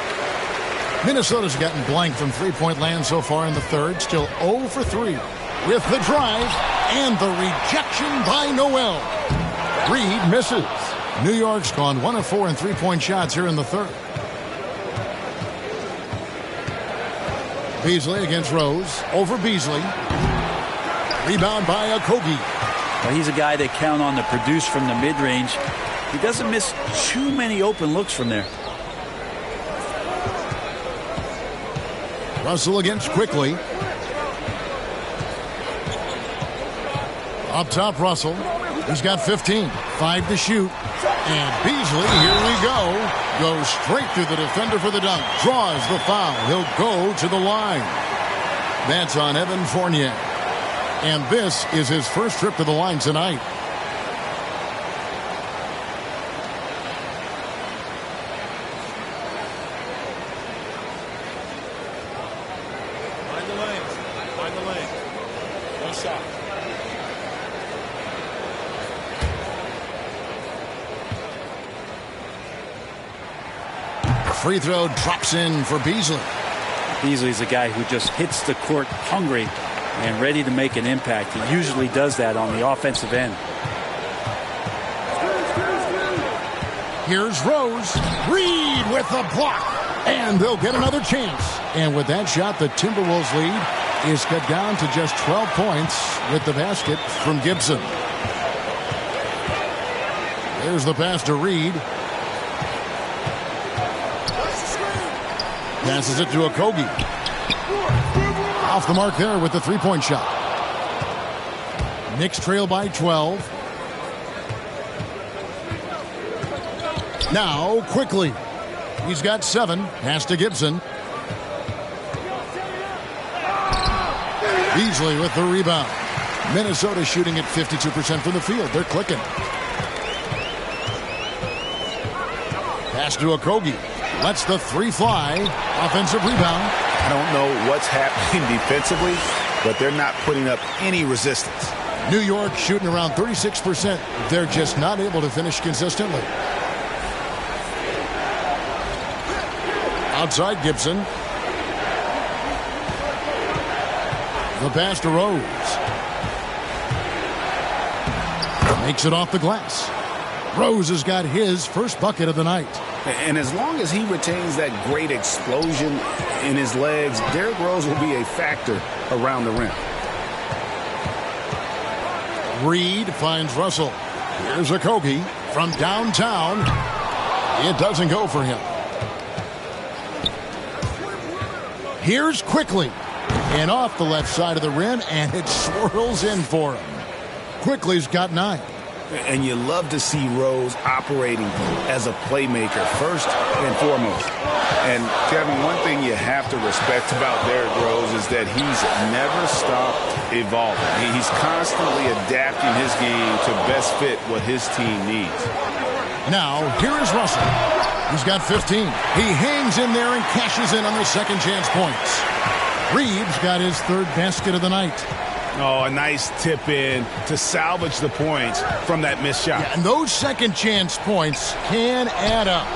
Minnesota's gotten blank from three-point land so far in the third. Still 0 for 3. With the drive and the rejection by Noel. Reed misses. New York's gone 1 of 4 in three-point shots here in the third. Beasley against Rose. Over Beasley. Rebound by Okogie. Well, he's a guy they count on to produce from the mid-range. He doesn't miss too many open looks from there. Russell against Quickly. Up top, Russell. He's got 15. 5 to shoot. And Beasley, here we go. Goes straight through the defender for the dunk. Draws the foul. He'll go to the line. That's on Evan Fournier. And this is his first trip to the line tonight. Find the lane. Find the lane. One shot. Free throw drops in for Beasley. Beasley's a guy who just hits the court hungry and ready to make an impact. He usually does that on the offensive end. Here's Rose. Reed with the block. And they'll get another chance. And with that shot, the Timberwolves lead is cut down to just 12 points with the basket from Gibson. There's the pass to Reed. Passes it to Okogie. Off the mark there with the three-point shot. Knicks trail by 12. Now, quickly. He's got 7. Pass to Gibson. Beasley with the rebound. Minnesota shooting at 52% from the field. They're clicking. Pass to Okogie. Lets the three fly. Offensive rebound. I don't know what's happening defensively, but they're not putting up any resistance. New York shooting around 36%. They're just not able to finish consistently. Outside Gibson. The pass to Rose. Makes it off the glass. Rose has got his first bucket of the night. And as long as he retains that great explosion in his legs, Derrick Rose will be a factor around the rim. Reed finds Russell. Here's Okogie from downtown. It doesn't go for him. Here's Quickly. And off the left side of the rim, and it swirls in for him. Quickly's got 9. And you love to see Rose operating as a playmaker first and foremost. And, Kevin, one thing you have to respect about Derrick Rose is that he's never stopped evolving. He's constantly adapting his game to best fit what his team needs. Now, here is Russell. He's got 15. He hangs in there and cashes in on the second chance points. Reeves got his third basket of the night. Oh, a nice tip in to salvage the points from that missed shot. Yeah, and those second chance points can add up.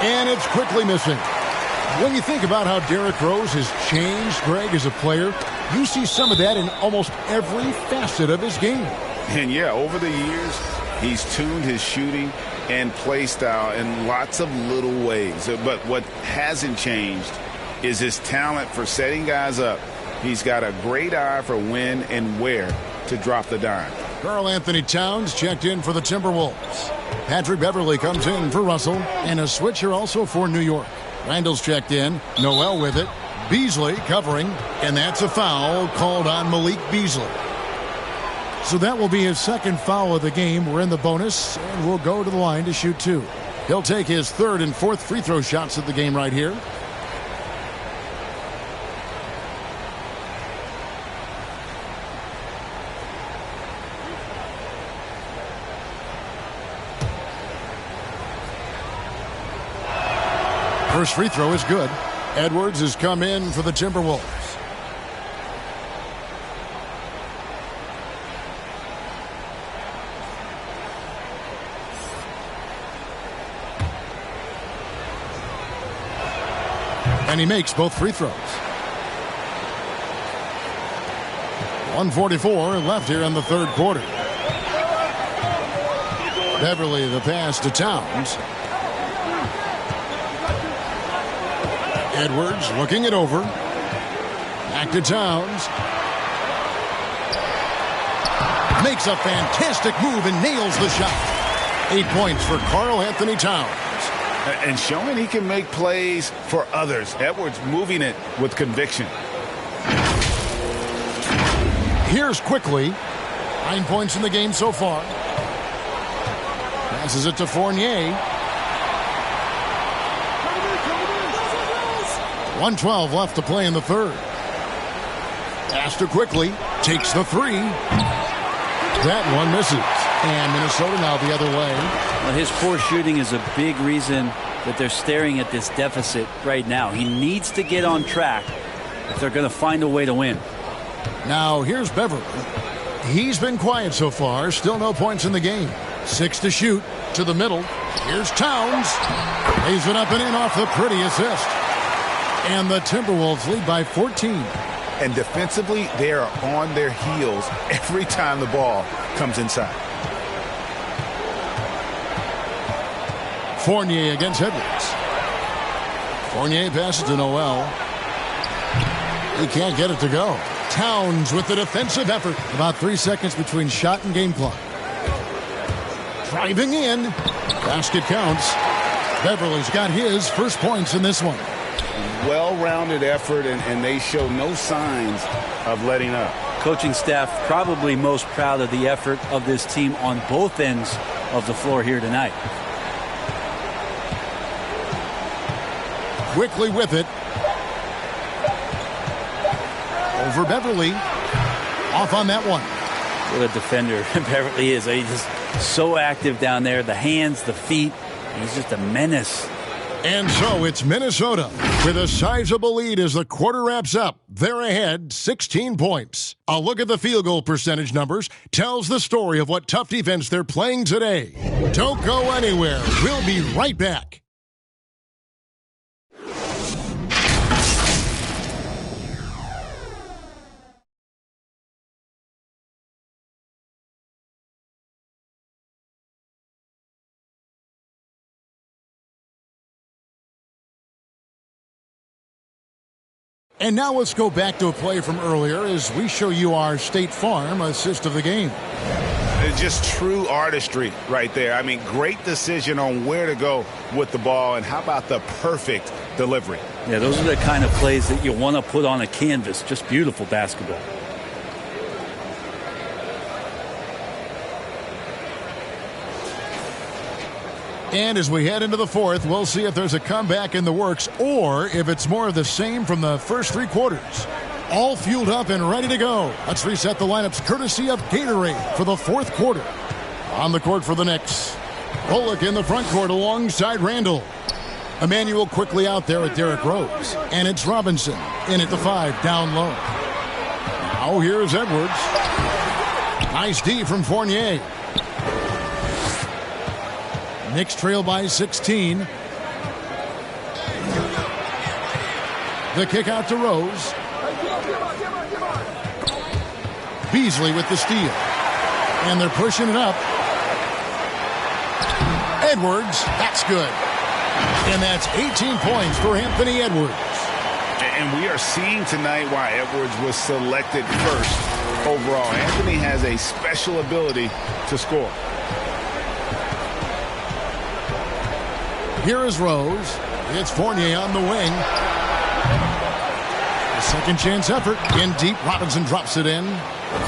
And it's quickly missing. When you think about how Derrick Rose has changed, Greg, as a player, you see some of that in almost every facet of his game. And, yeah, over the years, he's tuned his shooting and play style in lots of little ways. But what hasn't changed is his talent for setting guys up. He's got a great eye for when and where to drop the dime. Karl-Anthony Towns checked in for the Timberwolves. Patrick Beverley comes in for Russell. And a switcher also for New York. Randall's checked in. Noel with it. Beasley covering. And that's a foul called on Malik Beasley. So that will be his second foul of the game. We're in the bonus. And we'll go to the line to shoot 2. He'll take his third and fourth free throw shots of the game right here. First free throw is good. Edwards has come in for the Timberwolves. And he makes both free throws. 1:44 left here in the third quarter. Beverley the pass to Towns. Edwards looking it over. Back to Towns. Makes a fantastic move and nails the shot. 8 points for Karl-Anthony Towns. And showing he can make plays for others. Edwards moving it with conviction. Here's Quickly. 9 points in the game so far. Passes it to Fournier. 1:12 left to play in the third. Pass to Quickly. Takes the three. That one misses. And Minnesota now the other way. Well, his poor shooting is a big reason that they're staring at this deficit right now. He needs to get on track if they're going to find a way to win. Now here's Beverley. He's been quiet so far. Still no points in the game. 6 to shoot. To the middle. Here's Towns. Lays it up and in off the pretty assist. And the Timberwolves lead by 14. And defensively, they are on their heels every time the ball comes inside. Fournier against Edwards. Fournier passes to Noel. He can't get it to go. Towns with the defensive effort. About 3 seconds between shot and game clock. Driving in. Basket counts. Beverly's got his first points in this one. Well-rounded effort, and they show no signs of letting up. Coaching staff probably most proud of the effort of this team on both ends of the floor here tonight. Quickly with it. Over Beverly. Off on that one. What a defender Beverly is. He's just so active down there. The hands, the feet. He's just a menace. And so it's Minnesota with a sizable lead as the quarter wraps up. They're ahead 16 points. A look at the field goal percentage numbers tells the story of what tough defense they're playing today. Don't go anywhere. We'll be right back. And now let's go back to a play from earlier as we show you our State Farm assist of the game. It's just true artistry right there. I mean, great decision on where to go with the ball, and how about the perfect delivery? Yeah, those are the kind of plays that you want to put on a canvas. Just beautiful basketball. And as we head into the fourth, we'll see if there's a comeback in the works or if it's more of the same from the first three quarters. All fueled up and ready to go. Let's reset the lineups courtesy of Gatorade for the fourth quarter. On the court for the Knicks. Bullock in the front court alongside Randall. Emmanuel quickly out there with Derrick Rose. And it's Robinson in at the 5 down low. Now here's Edwards. Nice D from Fournier. Knicks trail by 16. The kick out to Rose. Beasley with the steal. And they're pushing it up. Edwards, that's good. And that's 18 points for Anthony Edwards. And we are seeing tonight why Edwards was selected first overall. Anthony has a special ability to score. Here is Rose. It's Fournier on the wing. A second chance effort. In deep, Robinson drops it in.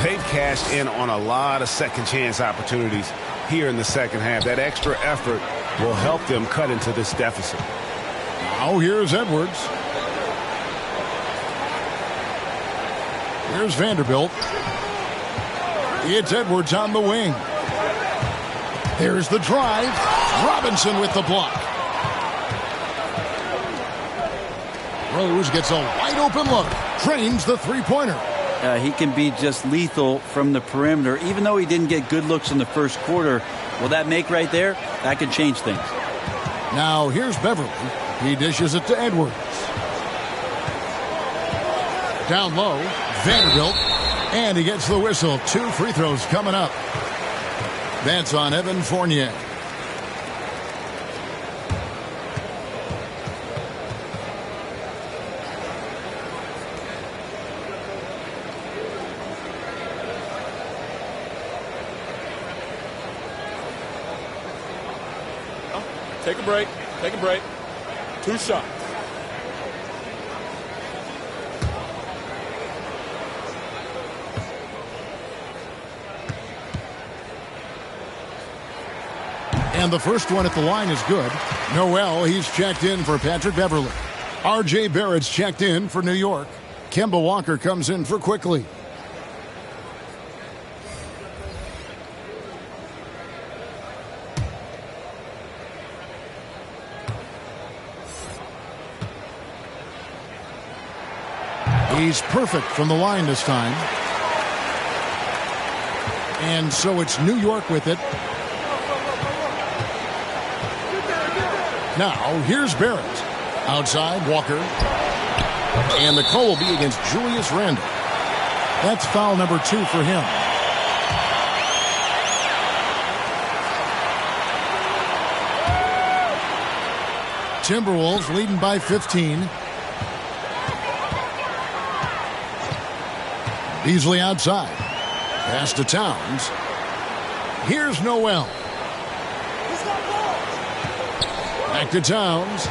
They've cashed in on a lot of second chance opportunities here in the second half. That extra effort will help them cut into this deficit. Now here's Edwards. Here's Vanderbilt. It's Edwards on the wing. There's the drive. Robinson with the block. Rose gets a wide open look. Drains the three-pointer. He can be just lethal from the perimeter. Even though he didn't get good looks in the first quarter, will that make right there? That could change things. Now here's Beverly. He dishes it to Edwards. Down low, Vanderbilt. And he gets the whistle. 2 free throws coming up. That's on Evan Fournier. Take a break. Take a break. 2 shots. And the first one at the line is good. Noel, he's checked in for Patrick Beverly. R.J. Barrett's checked in for New York. Kemba Walker comes in for Quickly. He's perfect from the line this time. And so it's New York with it. Now, here's Barrett. Outside, Walker. And the call will be against Julius Randle. That's foul number 2 for him. Timberwolves leading by 15. Beasley outside. Pass to Towns. Here's Noel. Back to Towns.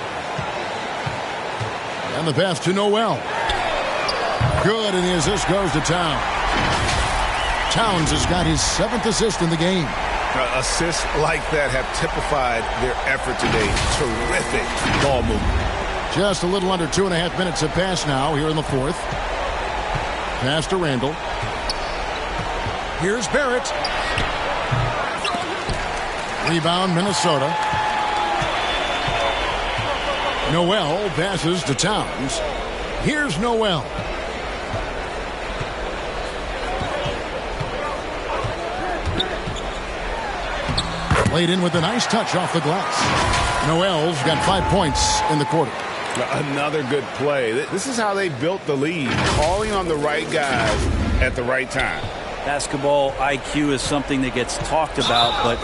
And the pass to Noel. Good, and the assist goes to Towns. Towns has got his 7th assist in the game. Assists like that have typified their effort today. Terrific ball movement. Just a little under 2.5 minutes have passed now here in the 4th. Pass to Randle. Here's Barrett. Rebound, Minnesota. Noel passes to Towns. Here's Noel. Laid in with a nice touch off the glass. Noel's got 5 points in the quarter. Another good play. This is how they built the lead, calling on the right guys at the right time. Basketball IQ is something that gets talked about, but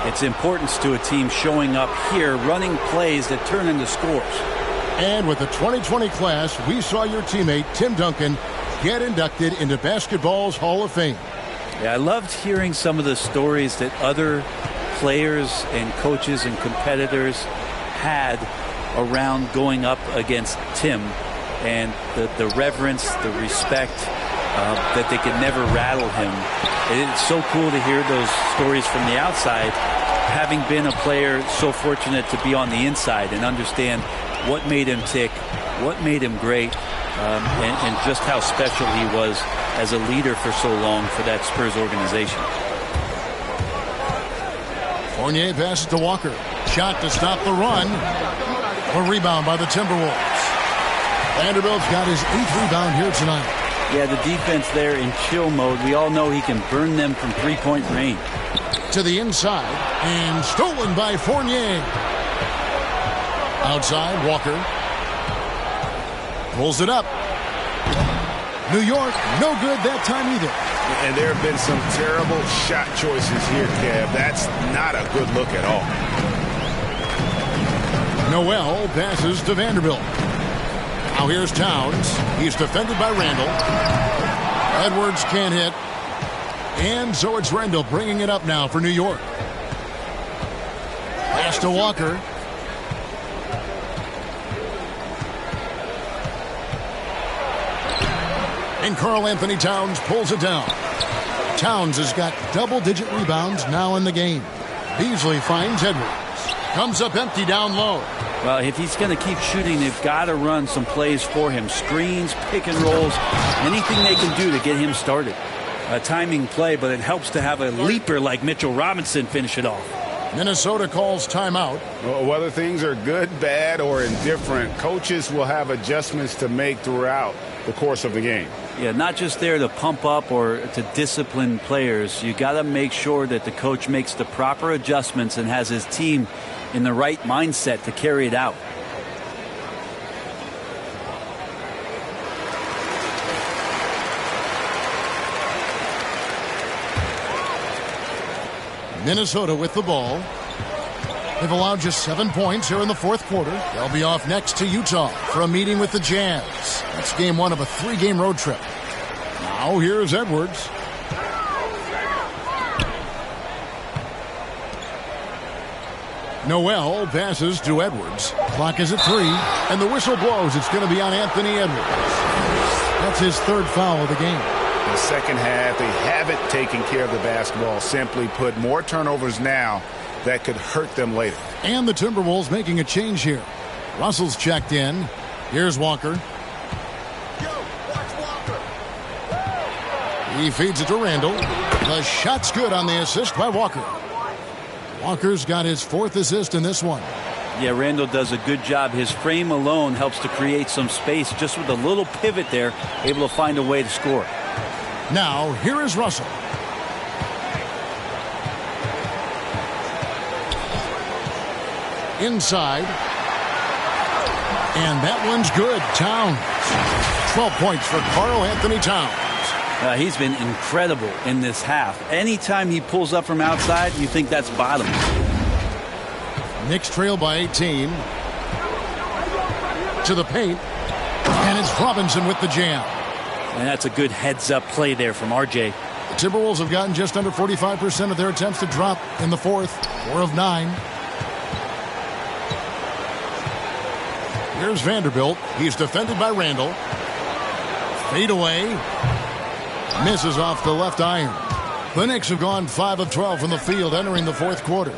its importance to a team showing up here, running plays that turn into scores. And with the 2020 class, we saw your teammate, Tim Duncan, get inducted into basketball's Hall of Fame. Yeah, I loved hearing some of the stories that other players and coaches and competitors had around going up against Tim, and the reverence, the respect, that they could never rattle him. It's so cool to hear those stories from the outside, having been a player so fortunate to be on the inside and understand what made him tick, what made him great, and just how special he was as a leader for so long for that Spurs organization. Fournier passes to Walker. Shot to stop the run. A rebound by the Timberwolves. Vanderbilt's got his 8th rebound here tonight. Yeah, the defense there in chill mode. We all know he can burn them from three-point range. To the inside, and stolen by Fournier. Outside, Walker. Pulls it up. New York, no good that time either. And there have been some terrible shot choices here, Kev. That's not a good look at all. Noel passes to Vanderbilt. Now here's Towns. He's defended by Randle. Edwards can't hit. And so it's Randle bringing it up now for New York. Pass to Walker. And Karl Anthony Towns pulls it down. Towns has got double-digit rebounds now in the game. Beasley finds Edwards. Comes up empty down low. Well, if he's going to keep shooting, they've got to run some plays for him. Screens, pick and rolls, anything they can do to get him started. A timing play, but it helps to have a leaper like Mitchell Robinson finish it off. Minnesota calls timeout. Well, whether things are good, bad, or indifferent, coaches will have adjustments to make throughout the course of the game. Yeah, not just there to pump up or to discipline players. You got to make sure that the coach makes the proper adjustments and has his team in the right mindset to carry it out. Minnesota with the ball. They've allowed just 7 points here in the 4th quarter. They'll be off next to Utah for a meeting with the Jazz. That's game 1 of a 3-game road trip. Now here's Edwards. Noel passes to Edwards. Clock is at 3, and the whistle blows. It's going to be on Anthony Edwards. That's his 3rd foul of the game. In the second half, they haven't taken care of the basketball. Simply put, more turnovers now that could hurt them later. And the Timberwolves making a change here. Russell's checked in. Here's Walker. He feeds it to Randle. The shot's good on the assist by Walker. Walker's got his 4th assist in this one. Yeah, Randle does a good job. His frame alone helps to create some space. Just with a little pivot there, able to find a way to score. Now, here is Russell. Inside. And that one's good. Towns. 12 points for Karl Anthony Towns. He's been incredible in this half. Anytime he pulls up from outside, you think that's bottom. Knicks trail by 18. To the paint. And it's Robinson with the jam. And that's a good heads-up play there from RJ. The Timberwolves have gotten just under 45% of their attempts to drop in the fourth. 4 of 9. Here's Vanderbilt. He's defended by Randall. Fade away. Misses off the left iron. The Knicks have gone 5 of 12 from the field entering the fourth quarter.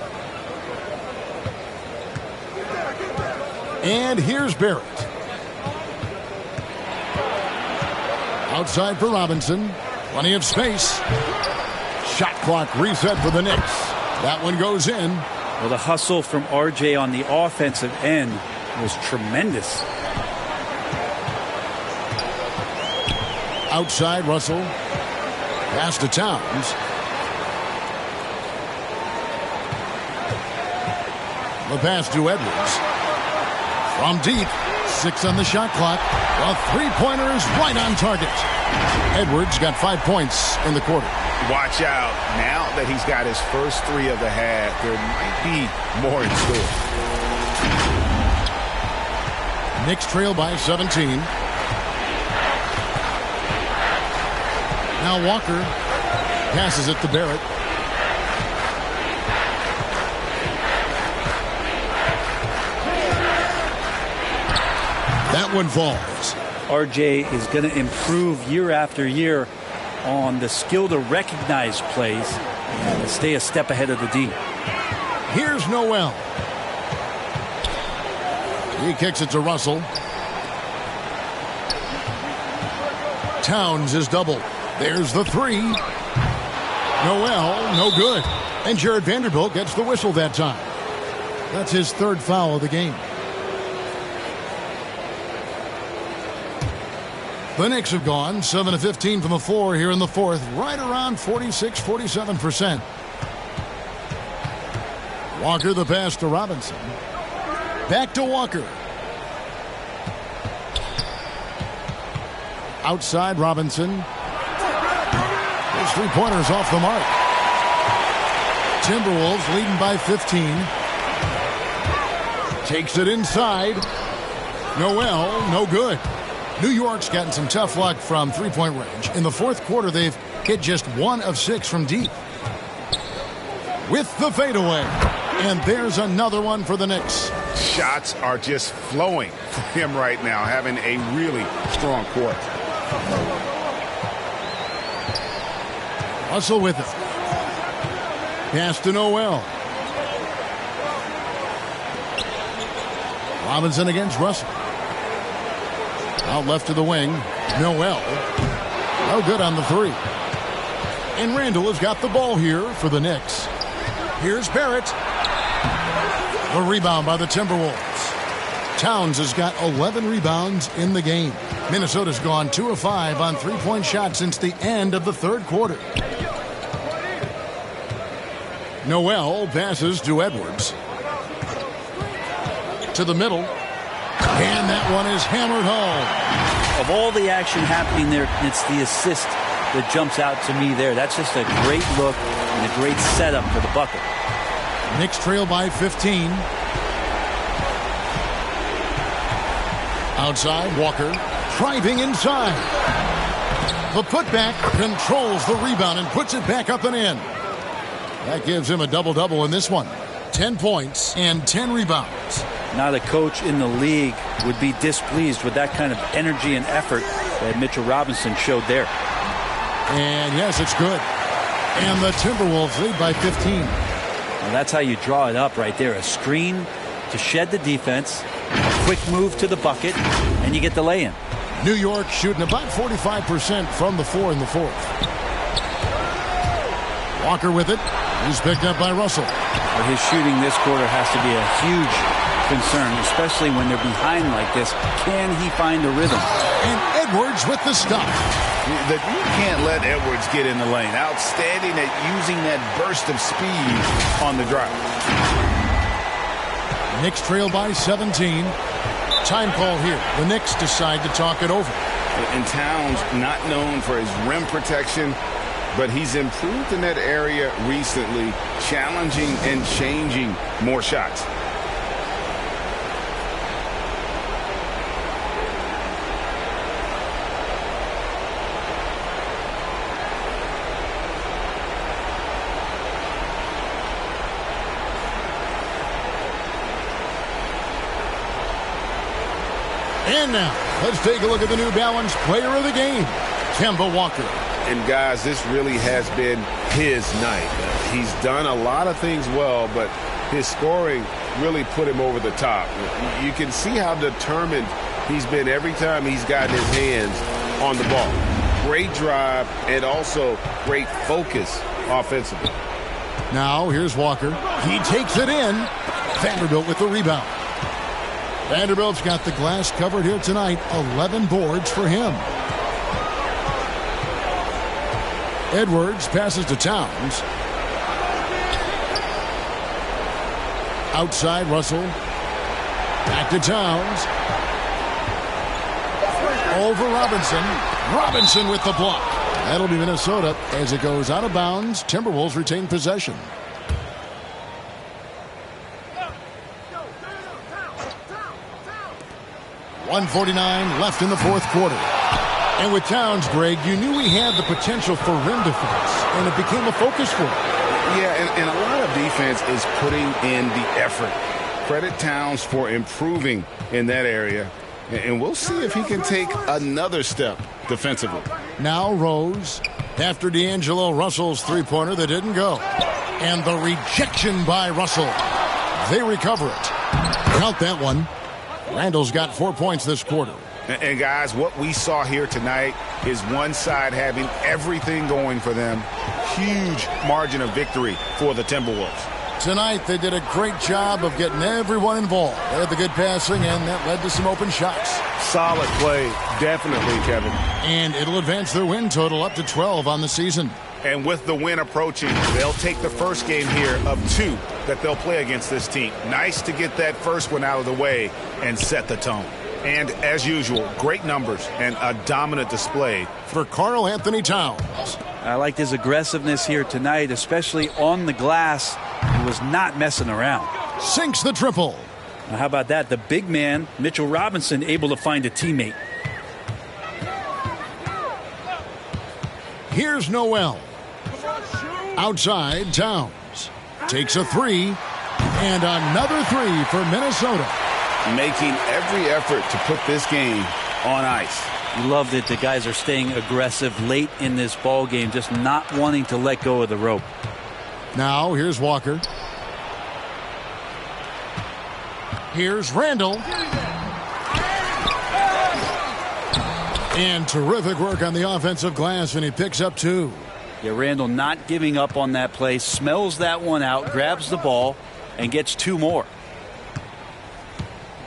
And here's Barrett. Outside for Robinson. Plenty of space. Shot clock reset for the Knicks. That one goes in. Well, the hustle from RJ on the offensive end was tremendous. Outside, Russell. Pass to Towns. The pass to Edwards. From deep. 6 on the shot clock. The three-pointer is right on target. Edwards got 5 points in the quarter. Watch out. Now that he's got his first 3 of the half, there might be more in store. Knicks trail by 17. Now Walker passes it to Barrett. That one falls. RJ is going to improve year after year on the skill to recognize plays and stay a step ahead of the D. Here's Noel. He kicks it to Russell. Towns is doubled. There's the 3. Noel, no good. And Jared Vanderbilt gets the whistle that time. That's his 3rd foul of the game. The Knicks have gone 7 of 15 from the floor here in the fourth, right around 46-47%. Walker the pass to Robinson. Back to Walker. Outside Robinson. His three-pointers off the mark. Timberwolves leading by 15. Takes it inside. Noel, no good. New York's gotten some tough luck from three-point range. In the fourth quarter, they've hit just 1 of 6 from deep. With the fadeaway. And there's another one for the Knicks. Shots are just flowing for him right now, having a really strong quarter. Russell with it. Pass to Noel. Robinson against Russell. Out left to the wing. Noel. No good on the 3. And Randall has got the ball here for the Knicks. Here's Barrett. The rebound by the Timberwolves. Towns has got 11 rebounds in the game. Minnesota's gone 2 of 5 on three-point shots since the end of the third quarter. Noel passes to Edwards. To the middle. And that one is hammered home. Of all the action happening there, it's the assist that jumps out to me there. That's just a great look and a great setup for the bucket. Knicks trail by 15. Outside, Walker driving inside. The putback controls the rebound and puts it back up and in. That gives him a double-double in this one. 10 points and 10 rebounds. Not a coach in the league would be displeased with that kind of energy and effort that Mitchell Robinson showed there. And yes, it's good. And the Timberwolves lead by 15. Well, that's how you draw it up right there. A screen to shed the defense, a quick move to the bucket, and you get the lay-in. New York shooting about 45% from the floor in the fourth. Walker with it. He's picked up by Russell. Well, his shooting this quarter has to be a huge concern, especially when they're behind like this. Can he find a rhythm? And Edwards with the stop. You can't let Edwards get in the lane. Outstanding at using that burst of speed on the drive. Knicks trail by 17. Time call here. The Knicks decide to talk it over. And Towns, not known for his rim protection, but he's improved in that area recently, challenging and changing more shots. And now, let's take a look at the New Balance player of the game, Kemba Walker. And guys, this really has been his night. He's done a lot of things well, but his scoring really put him over the top. You can see how determined he's been every time he's gotten his hands on the ball. Great drive and also great focus offensively. Now, here's Walker. He takes it in. Vanderbilt with the rebound. Vanderbilt's got the glass covered here tonight. 11 boards for him. Edwards passes to Towns. Outside, Russell. Back to Towns. Over Robinson. Robinson with the block. That'll be Minnesota as it goes out of bounds. Timberwolves retain possession. .149 left in the fourth quarter. And with Towns, Greg, you knew he had the potential for rim defense, and it became a focus for him. Yeah, and a lot of defense is putting in the effort. Credit Towns for improving in that area, and we'll see if he can take another step defensively. Now Rose, after D'Angelo Russell's three-pointer that didn't go. And the rejection by Russell. They recover it. Count that one. Randall's got 4 points this quarter. And guys, what we saw here tonight is one side having everything going for them. Huge margin of victory for the Timberwolves. Tonight, they did a great job of getting everyone involved. They had the good passing, and that led to some open shots. Solid play, definitely, Kevin. And it'll advance their win total up to 12 on the season. And with the win approaching, they'll take the first game here of 2 that they'll play against this team. Nice to get that first one out of the way and set the tone. And as usual, great numbers and a dominant display for Karl Anthony Towns. I liked his aggressiveness here tonight, especially on the glass. He was not messing around. Sinks the triple. Now, how about that? The big man, Mitchell Robinson, able to find a teammate. Here's Noel. Outside, Towns takes a three, and another three for Minnesota. Making every effort to put this game on ice. Love that the guys are staying aggressive late in this ball game, just not wanting to let go of the rope. Now, here's Walker. Here's Randall. And terrific work on the offensive glass, and he picks up 2. Yeah, Randall not giving up on that play, smells that one out, grabs the ball, and gets 2 more.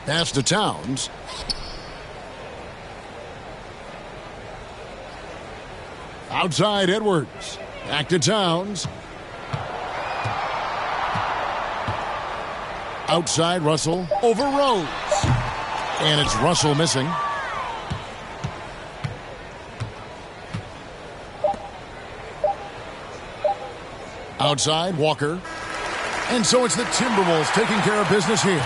Pass to Towns. Outside, Edwards. Back to Towns. Outside, Russell. Over Rose. And it's Russell missing. Outside, Walker. And so it's the Timberwolves taking care of business here.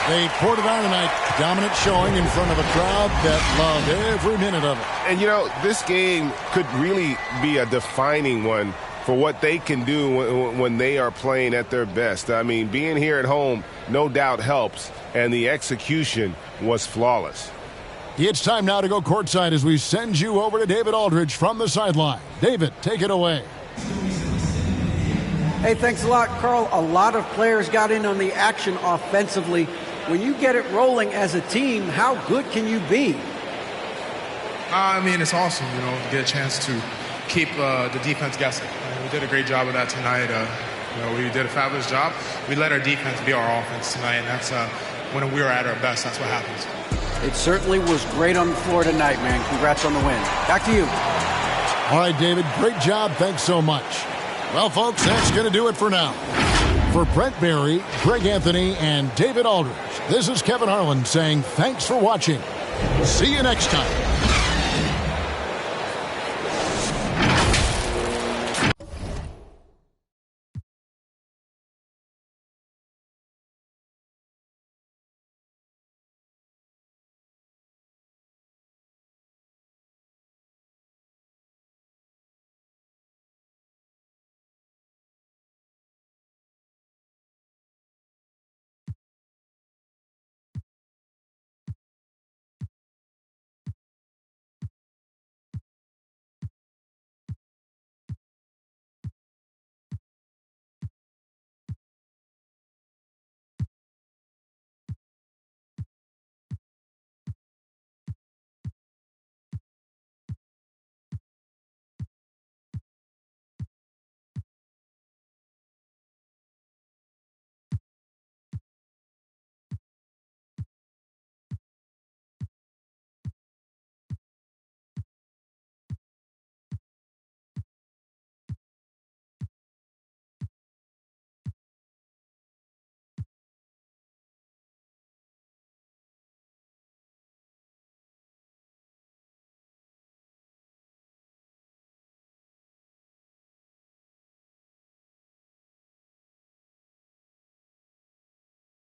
They poured it on tonight. Dominant showing in front of a crowd that loved every minute of it. And, you know, this game could really be a defining one for what they can do when they are playing at their best. I mean, being here at home no doubt helps, and the execution was flawless. It's time now to go courtside as we send you over to David Aldridge from the sideline. David, take it away. Hey, thanks a lot, Carl. A lot of players got in on the action offensively. When you get it rolling as a team, how good can you be? I mean, it's awesome, you know, to get a chance to keep the defense guessing. We did a great job of that tonight. You know, we did a fabulous job. We let our defense be our offense tonight, and that's when we were at our best, that's what happens. It certainly was great on the floor tonight, man. Congrats on the win. Back to you. All right, David, great job. Thanks so much. Well, folks, that's going to do it for now. For Brent Barry, Greg Anthony, and David Aldridge, This is Kevin Harlan saying thanks for watching. See you next time.